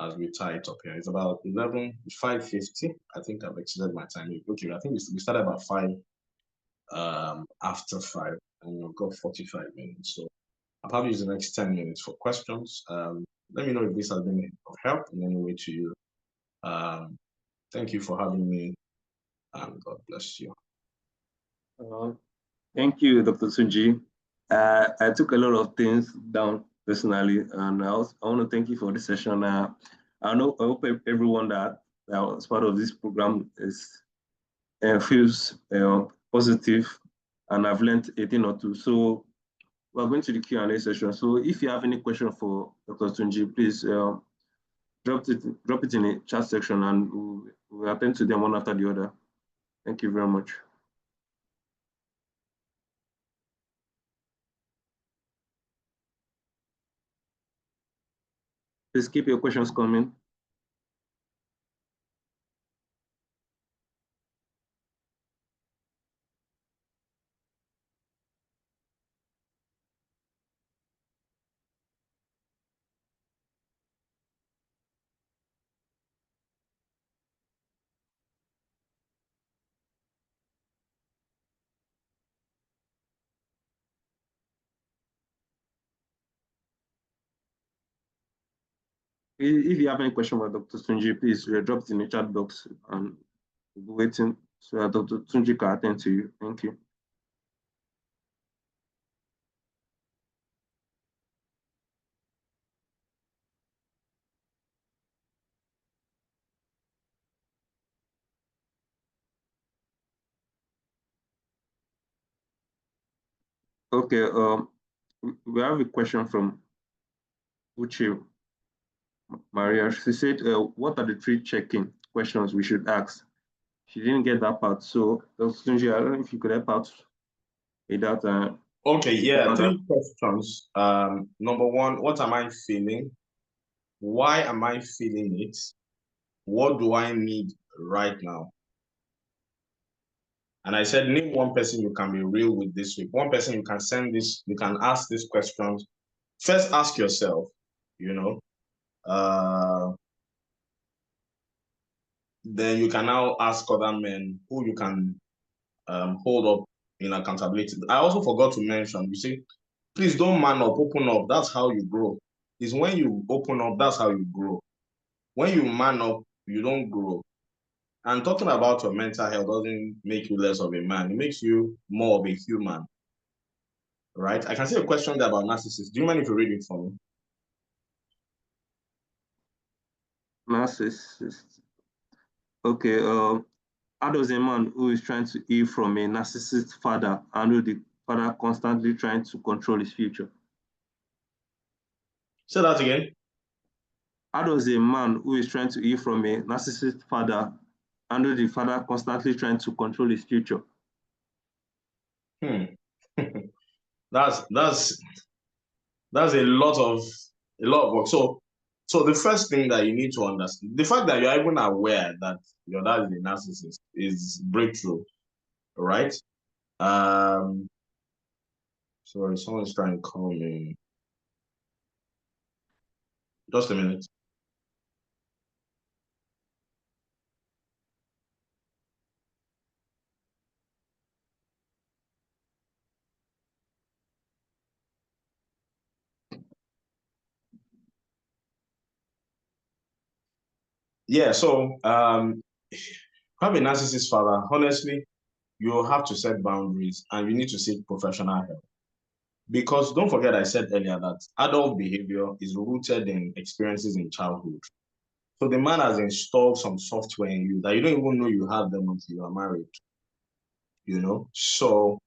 as we tie it up here. It's about 5:50. I think I've exceeded my time. Okay, I think we started about 5 after 5, and we've got 45 minutes. So I'll probably use the next 10 minutes for questions. Let me know if this has been of help in any way to you. Thank you for having me, and God bless you. Thank you, Dr. Tunji. I took a lot of things down personally, and I want to thank you for this session. I hope everyone that was part of this program feels positive, and I've learned a thing or two. So we're going to the Q&A session. So if you have any question for Dr. Tunji, please drop it in the chat section, and we'll attend to them one after the other. Thank you very much. Please keep your questions coming. If you have any question about Dr. Tunji, please drop it in the chat box, and we'll be waiting so that Dr. Tunji can attend to you. Thank you. Okay, we have a question from Uche Maria. She said, what are the 3 check-in questions we should ask? She didn't get that part. So, Dr. Tunji, I don't know if you could help out with that. Okay, yeah, 3 questions. Number 1, what am I feeling? why am I feeling it? What do I need right now? And I said, name one person you can be real with this week. One person you can send this, you can ask these questions. First, ask yourself, then you can now ask other men who you can hold up in accountability. I also forgot to mention, you see, please don't man up, open up. That's how you grow. It's when you open up, that's how you grow. When you man up, you don't grow. And talking about your mental health doesn't make you less of a man. It makes you more of a human, right? I can see a question there about narcissists. Do you mind if you read it for me? Narcissist. Okay. How does a man who is trying to heal from a narcissist father handle the father constantly trying to control his future? Say that again. How does a man who is trying to heal from a narcissist father handle the father constantly trying to control his future? That's a lot of work. So the first thing that you need to understand, the fact that you're even aware that your dad is a narcissist is breakthrough, right? Sorry, someone's trying to call me. Just a minute. Yeah, so have a narcissist father, honestly, you have to set boundaries and you need to seek professional help. Because don't forget, I said earlier that adult behavior is rooted in experiences in childhood. So the man has installed some software in you that you don't even know you have them until you are married, So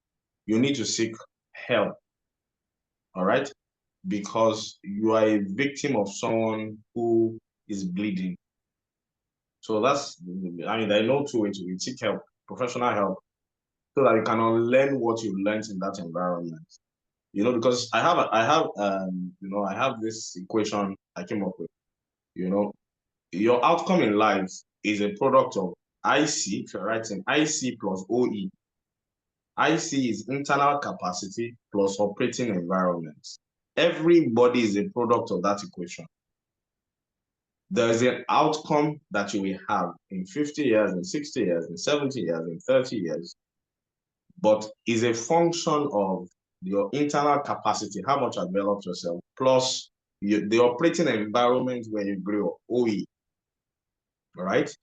you need to seek help, all right? Because you are a victim of someone who is bleeding. So I know two ways to seek help, professional help, so that you can unlearn what you learned in that environment. Because I have this equation I came up with. Your outcome in life is a product of IC, if you're writing IC plus OE. IC is internal capacity plus operating environment. Everybody is a product of that equation. There is an outcome that you will have in 50 years, in 60 years, in 70 years, in 30 years, but is a function of your internal capacity, how much you developed yourself, plus the operating environment where you grew up, OE, right?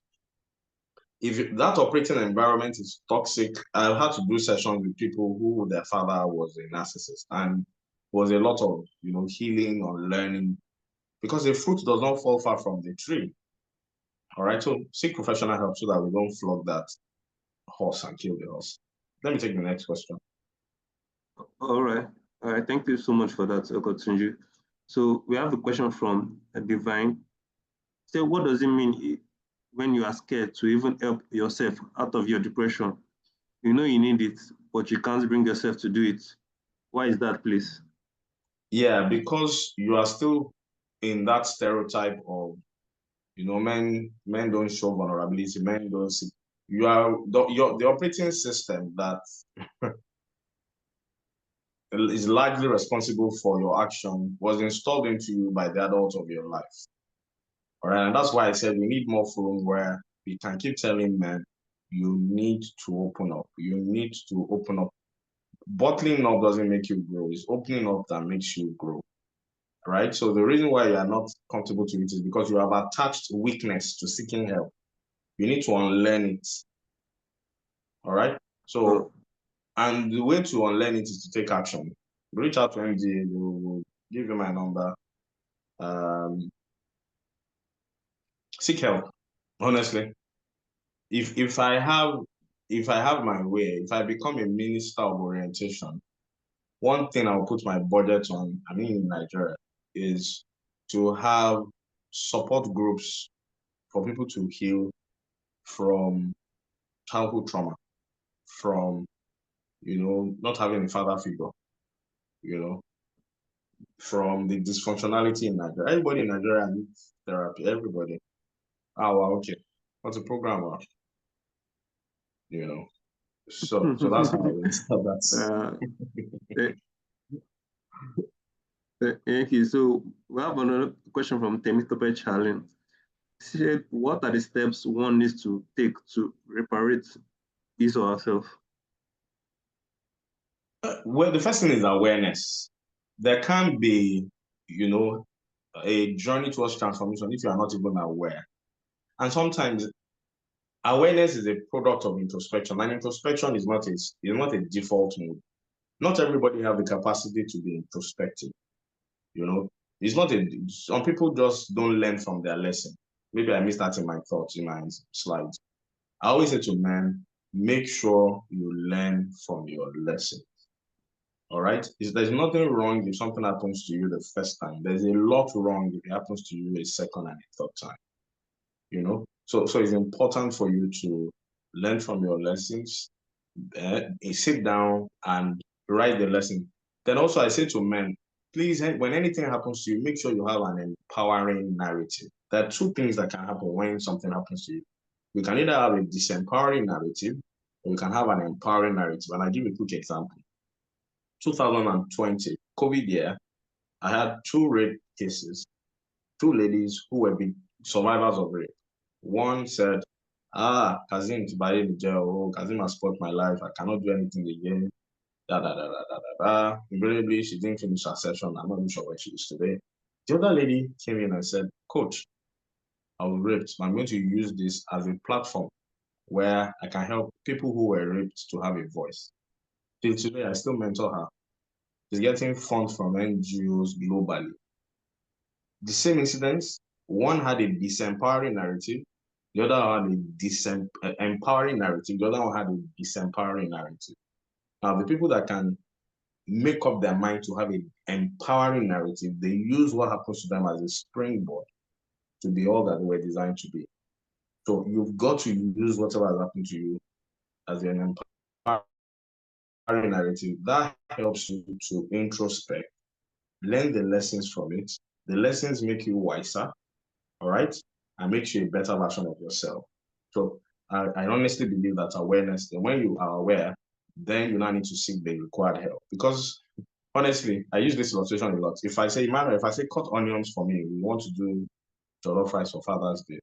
If that operating environment is toxic, I've had to do sessions with people who their father was a narcissist, and was a lot of healing or learning, because the fruit does not fall far from the tree. All right, so seek professional help so that we don't flog that horse and kill the horse. Let me take the next question. All right. All right. Thank you so much for that, Okotunji. So we have a question from Divine. So what does it mean when you are scared to even help yourself out of your depression? You know you need it, but you can't bring yourself to do it. Why is that, please? Yeah, because you are still in that stereotype of, men don't show vulnerability, men don't see. You are the operating system that is largely responsible for your action was installed into you by the adults of your life. All right, and that's why I said we need more forum where we can keep telling men, you need to open up. You need to open up. Bottling up doesn't make you grow. It's opening up that makes you grow. Right? So the reason why you are not comfortable to it is because you have attached weakness to seeking help. You need to unlearn it. All right? So, and the way to unlearn it is to take action. Reach out to MD, we'll give you my number. Seek help, honestly. If I have my way, if I become a minister of orientation, one thing I'll put my budget on, in Nigeria, is to have support groups for people to heal from childhood trauma, from, not having a father figure, from the dysfunctionality in Nigeria. Everybody in Nigeria needs therapy. Everybody. Oh, wow, okay. What's a programmer? You know. So that's how I would tell that. Thank you. So we have another question from Temitope Challenge. She said, what are the steps one needs to take to reparate his or herself? Well, the first thing is awareness. There can't be, you know, a journey towards transformation if you are not even aware. And sometimes awareness is a product of introspection, and introspection is not a default mode. Not everybody have the capacity to be introspective. You know, it's not some people just don't learn from their lesson. Maybe I missed that in my thoughts, in my slides. I always say to men, make sure you learn from your lesson. All right? There's nothing wrong if something happens to you the first time. There's a lot wrong if it happens to you a second and a third time. You know? So it's important for you to learn from your lessons, sit down and write the lesson. Then also I say to men, please, when anything happens to you, make sure you have an empowering narrative. There are two things that can happen when something happens to you. We can either have a disempowering narrative, or we can have an empowering narrative. And I'll give you a quick example. 2020, COVID year, I had 2 rape cases, 2 ladies who were survivors of rape. One said, Kazim Kazim has spoiled my life. I cannot do anything again. Invariably, she didn't finish her session. I'm not even sure where she is today. The other lady came in and said, Coach, I was raped. I'm going to use this as a platform where I can help people who were raped to have a voice. Till today, I still mentor her. She's getting funds from NGOs globally. The same incidents, one had a disempowering narrative, the other had a empowering narrative, the other one had a disempowering narrative. Now, the people that can make up their mind to have an empowering narrative, they use what happens to them as a springboard to be all that they were designed to be. So you've got to use whatever has happened to you as an empowering narrative. That helps you to introspect, learn the lessons from it. The lessons make you wiser, all right, and makes you a better version of yourself. So I honestly believe that awareness, and when you are aware, then you now need to seek the required help. Because honestly, I use this illustration a lot. If I say, Emmanuel, if I say cut onions for me, we want to do jollof rice for Father's Day,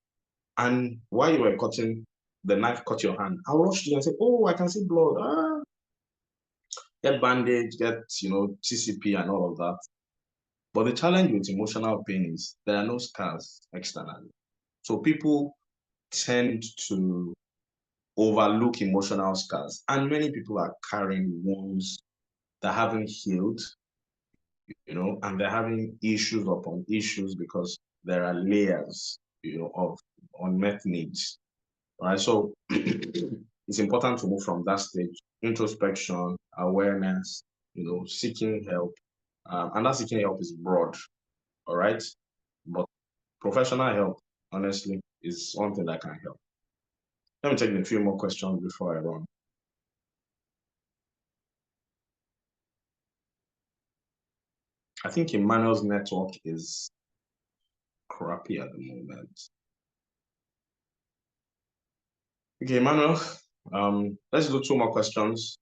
and while you were cutting, the knife cut your hand, I'll rush to you and say, oh, I can see blood. Get bandage, get, TCP and all of that. But the challenge with emotional pain is there are no scars externally. So people tend to overlook emotional scars. And many people are carrying wounds that haven't healed, and they're having issues upon issues because there are layers, of unmet needs. Right. So it's important to move from that stage, introspection, awareness, seeking help. And that seeking help is broad. All right. But professional help, honestly, is something that can help. Let me take a few more questions before I run. I think Emmanuel's network is crappy at the moment. Okay, Emmanuel, let's do 2 more questions.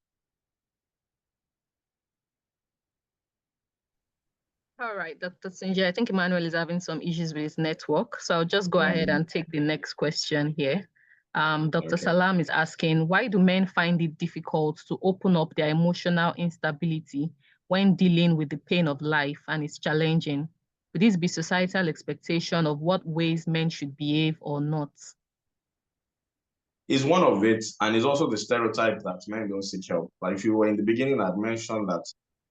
All right, Dr. Tunji, I think Emmanuel is having some issues with his network. So I'll just go ahead and take the next question here. Dr. Salam is asking, why do men find it difficult to open up their emotional instability when dealing with the pain of life and it's challenging? Would this be societal expectation of what ways men should behave or not? Is one of it, and it's also the stereotype that men don't seek help. Like if you were in the beginning, I'd mentioned that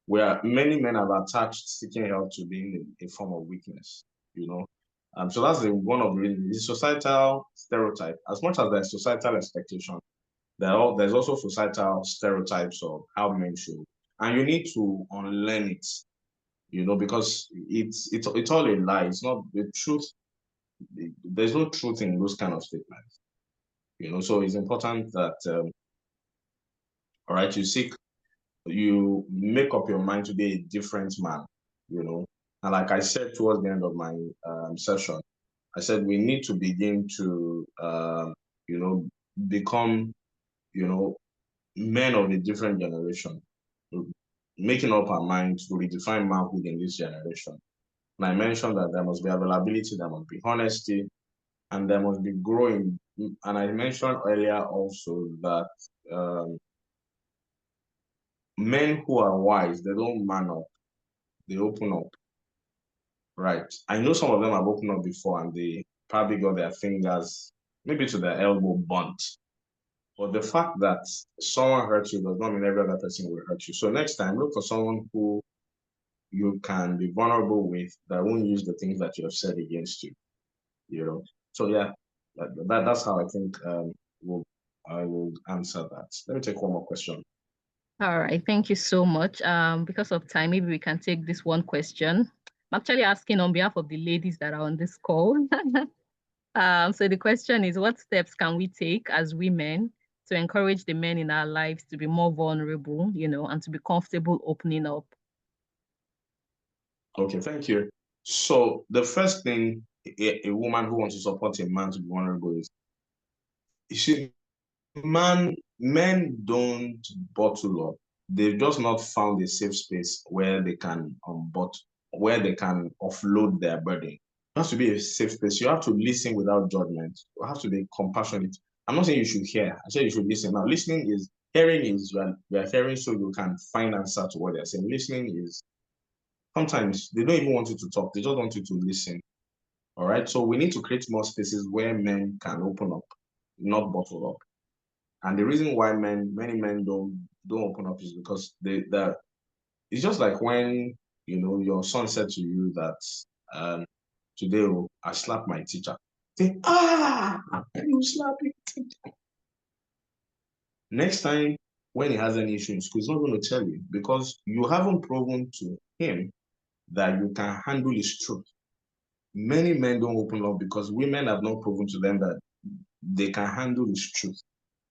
where many men have attached seeking help to being a form of weakness, so that's one of the reasons. The societal stereotype, as much as there's societal expectation, there's also societal stereotypes of how men should, and you need to unlearn it, because it's all a lie. It's not the truth. There's no truth in those kind of statements. So it's important that, all right, you make up your mind to be a different man. you know. And like I said towards the end of my session, I said we need to begin to, you know, become, you know, men of a different generation, making up our minds to redefine manhood in this generation. And I mentioned that there must be availability, there must be honesty, and there must be growing. And I mentioned earlier also that men who are wise, they don't man up, they open up, right? I know some of them have opened up before and they probably got their fingers, maybe to their elbow, burnt. But the fact that someone hurt you does not mean every other person will hurt you. So next time, look for someone who you can be vulnerable with that won't use the things that you have said against you, you know? So yeah, that's how I think I will answer that. Let me take one more question. All right, thank you so much. Because of time, maybe we can take this one question. I'm actually asking on behalf of the ladies that are on this call. So the question is, what steps can we take as women to encourage the men in our lives to be more vulnerable, you know, and to be comfortable opening up? Okay, thank you. So the first thing a woman who wants to support a man to be vulnerable is, you see, men don't bottle up. They've just not found a safe space where they can where they can offload their burden. It has to be a safe space. You have to listen without judgment. You have to be compassionate. I'm not saying you should hear. I said you should listen. Now, hearing is you are hearing so you can find answer to what they're saying. Listening is sometimes they don't even want you to talk. They just want you to listen. All right. So we need to create more spaces where men can open up, not bottle up. And the reason why many men don't open up is because it's just like when, you know, your son said to you that today I slapped my teacher. Say, you slapped your teacher. Next time when he has any issue in school, he's not going to tell you because you haven't proven to him that you can handle his truth. Many men don't open up because women have not proven to them that they can handle his truth.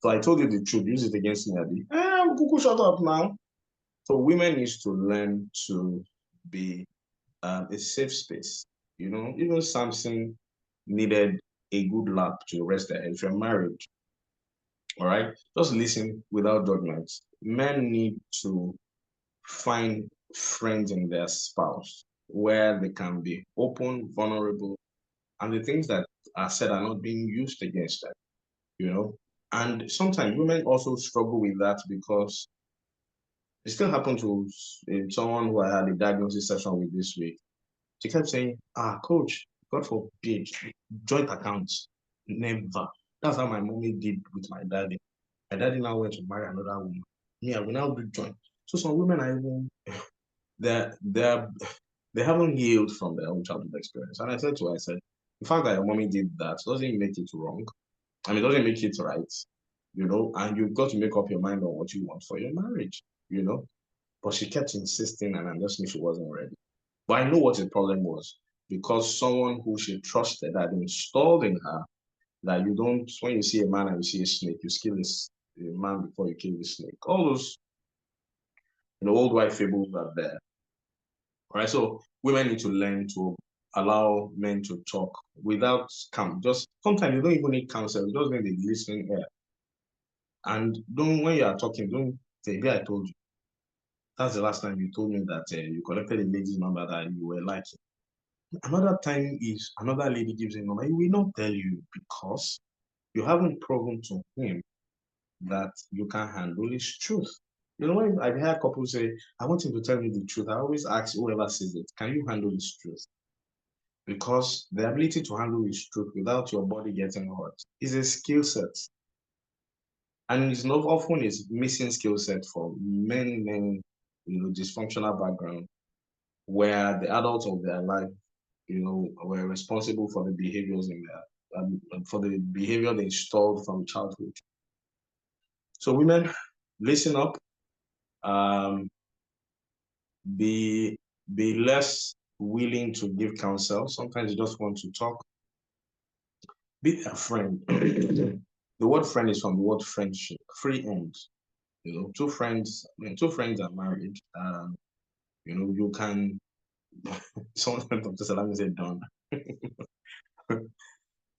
So I told you the truth, use it against me, Abby. Cuckoo, shut up now. So women need to learn to be a safe space. You know, even Samson needed a good lap to rest their head. If you're married, all right, just listen without judgment. Men need to find friends in their spouse where they can be open, vulnerable, and the things that are said are not being used against them, you know? And sometimes women also struggle with that because it still happened to someone who I had a diagnosis session with this week. She kept saying, coach, God forbid, joint accounts. Never. That's how my mommy did with my daddy. My daddy now went to marry another woman. Me, I will now do joint. So some women are even, they haven't healed from their own childhood experience. And I said to her, the fact that your mommy did that doesn't make it wrong. I mean, it doesn't make it right, you know, and you've got to make up your mind on what you want for your marriage, you know. But she kept insisting, and I just knew she wasn't ready. But I know what the problem was, because someone who she trusted had installed in her that you don't, when you see a man and you see a snake, you kill this man before you kill the snake. All those, you know, old white fables are there. All right, so women need to learn to allow men to talk without just sometimes you don't even need counsel, you just need a listening ear. And when you are talking, don't say, I told you. That's the last time you told me that you collected a lady's number that you were liking. Another time is another lady gives a number. He will not tell you because you haven't proven to him that you can handle his truth. You know, when I hear couples say, I want him to tell me the truth, I always ask whoever says it, can you handle his truth? Because the ability to handle his truth without your body getting hurt is a skill set. And it's not often a missing skill set for many, you know, dysfunctional background where the adults of their life, you know, were responsible for the behaviors in their, for the behavior they installed from childhood. So women, listen up, be less willing to give counsel. Sometimes you just want to talk. Be a friend. The word friend is from the word friendship, free ends. You know, two friends are married. You know, you can Sometimes Dr. Salami said done.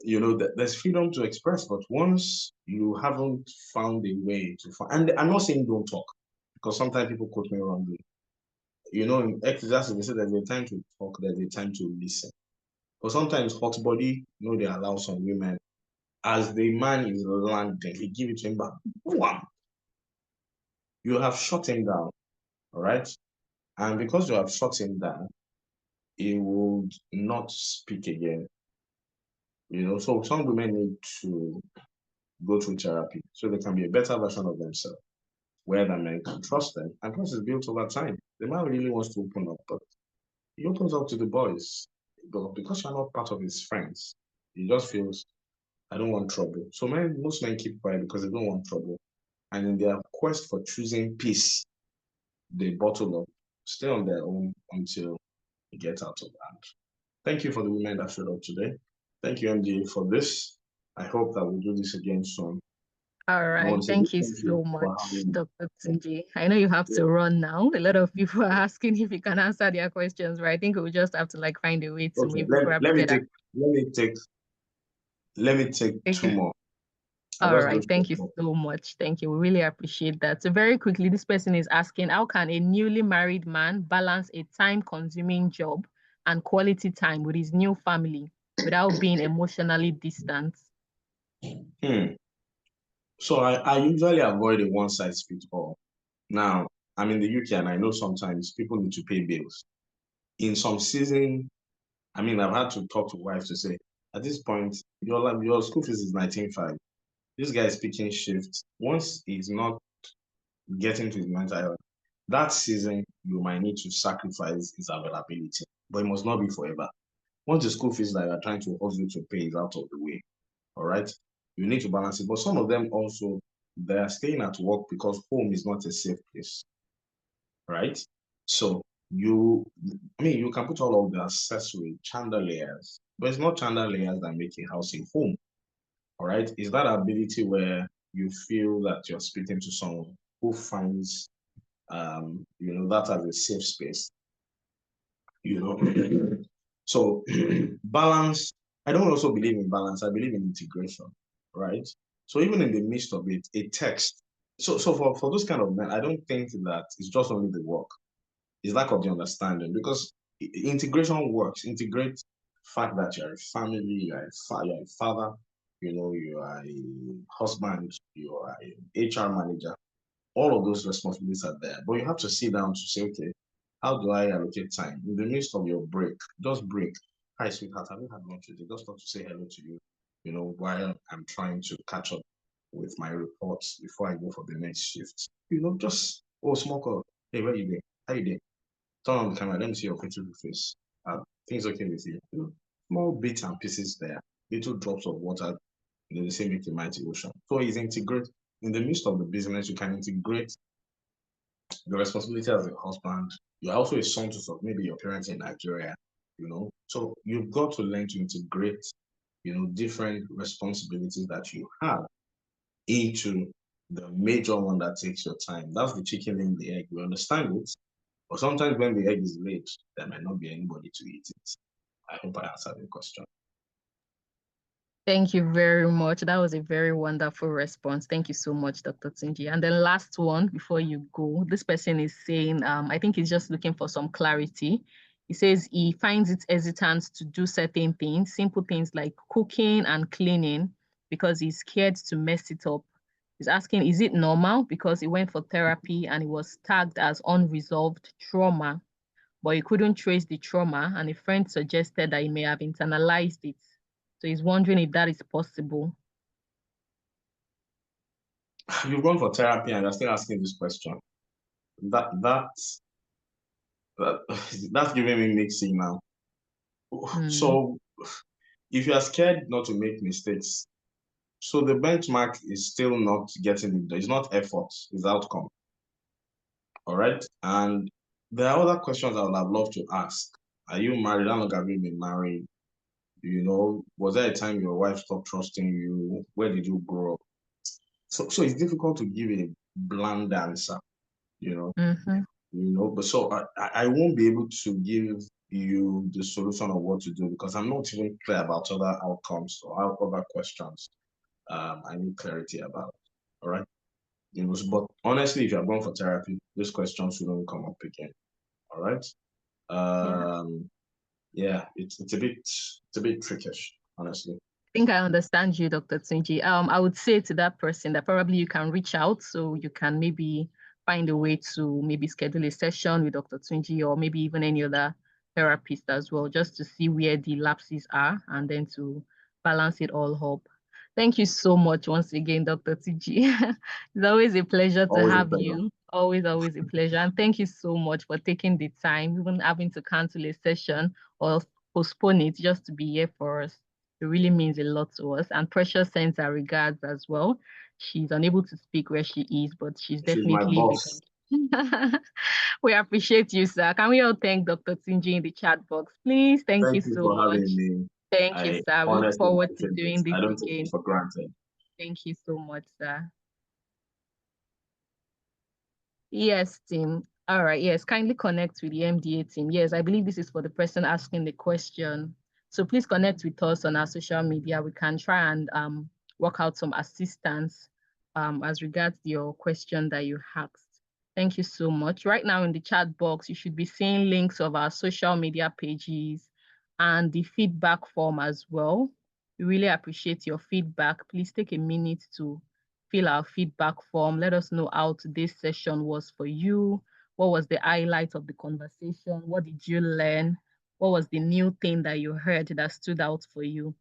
You know, there's freedom to express, but once you haven't found a way to find, and I'm not saying don't talk, because sometimes people quote me wrongly. You know, in Ecclesiastes, they say there's a time to talk, there's a time to listen. But sometimes hot body, you know, they allow some women, as the man is landing, he give it to him back. Wham! You have shut him down, all right? And because you have shut him down, he would not speak again. You know, so some women need to go through therapy so they can be a better version of themselves, where the men can trust them. And trust is built over time. The man really wants to open up, but he opens up to the boys. But because you're not part of his friends, he just feels, I don't want trouble. So most men keep quiet because they don't want trouble. And in their quest for choosing peace, they bottle up, stay on their own until they get out of hand. Thank you for the women that showed up today. Thank you, MJ, for this. I hope that we'll do this again soon. All right. Thank you so much, Dr. Tunji. I know you have to run now. A lot of people are asking if you can answer their questions, but I think we just have to like find a way to maybe let me take two more. All right. Thank you so much. Thank you. We really appreciate that. So very quickly, this person is asking, how can a newly married man balance a time-consuming job and quality time with his new family without being emotionally distant? So I usually avoid a one-size-fits-all. Now, I'm in the UK and I know sometimes people need to pay bills. In some season, I mean, I've had to talk to wives to say, at this point, your school fees is 19.5. This guy is picking shifts. Once he's not getting to his mental health, that season, you might need to sacrifice his availability, but it must not be forever. Once the school fees that you're trying to hustle to pay is out of the way, all right, you need to balance it. But some of them also, they're staying at work because home is not a safe place, right? So you can put all of the accessory chandeliers, but it's not chandeliers that make a house a home, all right? It's that ability where you feel that you're speaking to someone who finds, you know, that as a safe space, you know. So balance, I don't also believe in balance. I believe in integration, right? So even in the midst of it, a text. So for those kind of men, I don't think that it's just only the work. It's lack of the understanding, because integration works. Integrate fact that you're a family, you're a father, you know, you are a husband, you are a HR manager. All of those responsibilities are there, but you have to sit down to say, okay, how do I allocate time in the midst of your break? Just break. Hi, sweetheart, have you had lunch today? Just want to say hello to you, you know, while I'm trying to catch up with my reports before I go for the next shift. You know, just, oh, small call. Hey, where you doing? How you doing? Turn on the camera. Let me see your beautiful face. Things okay with you? You know, small bits and pieces there, little drops of water. You know, they say make a mighty ocean. So it's integrate in the midst of the business. You can integrate your responsibility as a husband. You're also a son to maybe your parents in Nigeria. You know, so you've got to learn to integrate, you know, different responsibilities that you have into the major one that takes your time. That's the chicken and the egg. We understand it. But sometimes when the egg is laid, there might not be anybody to eat it. I hope I answered the question. Thank you very much. That was a very wonderful response. Thank you so much, Dr. Tunji. And then last one before you go, this person is saying, I think he's just looking for some clarity. He says he finds it hesitant to do certain things, simple things like cooking and cleaning, because he's scared to mess it up. He's asking, is it normal? Because he went for therapy and he was tagged as unresolved trauma, but he couldn't trace the trauma, and a friend suggested that he may have internalized it. So he's wondering if that is possible. You've gone for therapy and you're still asking this question. That's giving me mixing now. So if you are scared not to make mistakes, so the benchmark is still not getting it. It's not effort, it's outcome. All right. And there are other questions I would have loved to ask. Are you married? How long have you been married? You know, was there a time your wife stopped trusting you? Where did you grow up? So it's difficult to give a bland answer, you know. You know, but so I won't be able to give you the solution of what to do, because I'm not even clear about other outcomes or other questions I need clarity about. All right. But honestly, if you're going for therapy, these questions shouldn't come up again. All right. Yeah, it's a bit trickish, honestly. I think I understand you, Dr. Tunji. I would say to that person that probably you can reach out, so you can maybe find a way to maybe schedule a session with Dr. Tunji or maybe even any other therapist as well, just to see where the lapses are and then to balance it all up. Thank you so much once again, Dr. Tunji. It's always a pleasure to Always a have pleasure. you. Always a pleasure. And thank you so much for taking the time, even having to cancel a session or postpone it just to be here for us. It really means a lot to us. And Precious sends her regards as well. She's unable to speak where she is, but she's She's my definitely boss. We appreciate you, sir. Can we all thank Dr. Tunji in the chat box, please? Thank you Thank you so for much. having me. Thank you, I sir. We look honestly forward to appreciate doing this. this I don't take again. it for granted. Thank you so much, sir. Yes, team. All right. Yes, kindly connect with the MDA team. Yes, I believe this is for the person asking the question. So please connect with us on our social media. We can try and work out some assistance as regards your question that you asked. Thank you so much. Right now in the chat box, you should be seeing links of our social media pages and the feedback form as well. We really appreciate your feedback. Please take a minute to fill our feedback form. Let us know how today's session was for you. What was the highlight of the conversation? What did you learn? What was the new thing that you heard that stood out for you?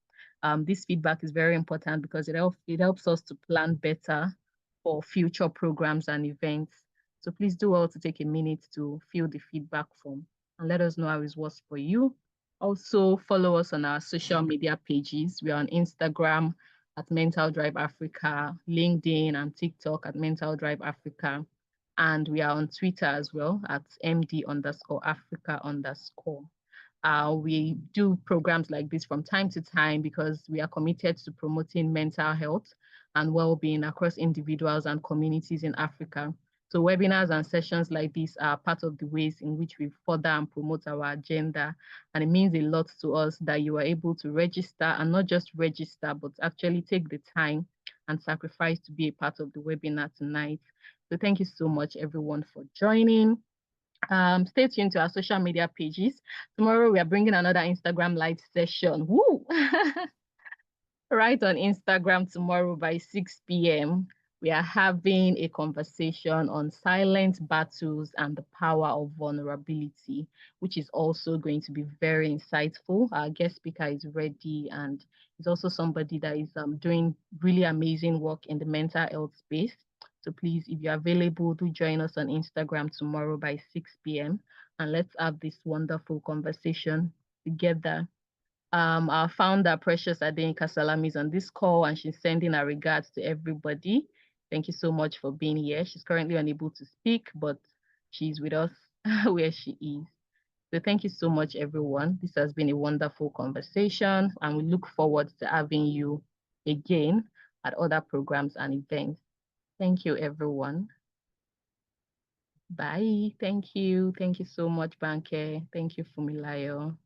This feedback is very important because it helps us to plan better for future programs and events. So please do well to take a minute to fill the feedback form and let us know how it was for you. Also follow us on our social media pages. We are on Instagram at Mental Drive Africa, LinkedIn and TikTok at Mental Drive Africa. And we are on Twitter as well at MD_Africa_. We do programs like this from time to time because we are committed to promoting mental health and well-being across individuals and communities in Africa. So webinars and sessions like this are part of the ways in which we further and promote our agenda. And it means a lot to us that you are able to register and not just register, but actually take the time and sacrifice to be a part of the webinar tonight. So thank you so much, everyone, for joining. Stay tuned to our social media pages. Tomorrow we are bringing another Instagram live session. Woo! Right on Instagram tomorrow by 6 p.m. We are having a conversation on silent battles and the power of vulnerability, which is also going to be very insightful. Our guest speaker is ready and is also somebody that is doing really amazing work in the mental health space. So please, if you're available, do join us on Instagram tomorrow by 6 p.m. and let's have this wonderful conversation together. Our founder, Precious Adenka Salami, is on this call and she's sending her regards to everybody. Thank you so much for being here. She's currently unable to speak, but she's with us where she is. So thank you so much, everyone. This has been a wonderful conversation and we look forward to having you again at other programs and events. Thank you, everyone. Bye. Thank you. Thank you so much, Banke. Thank you, Fumilayo.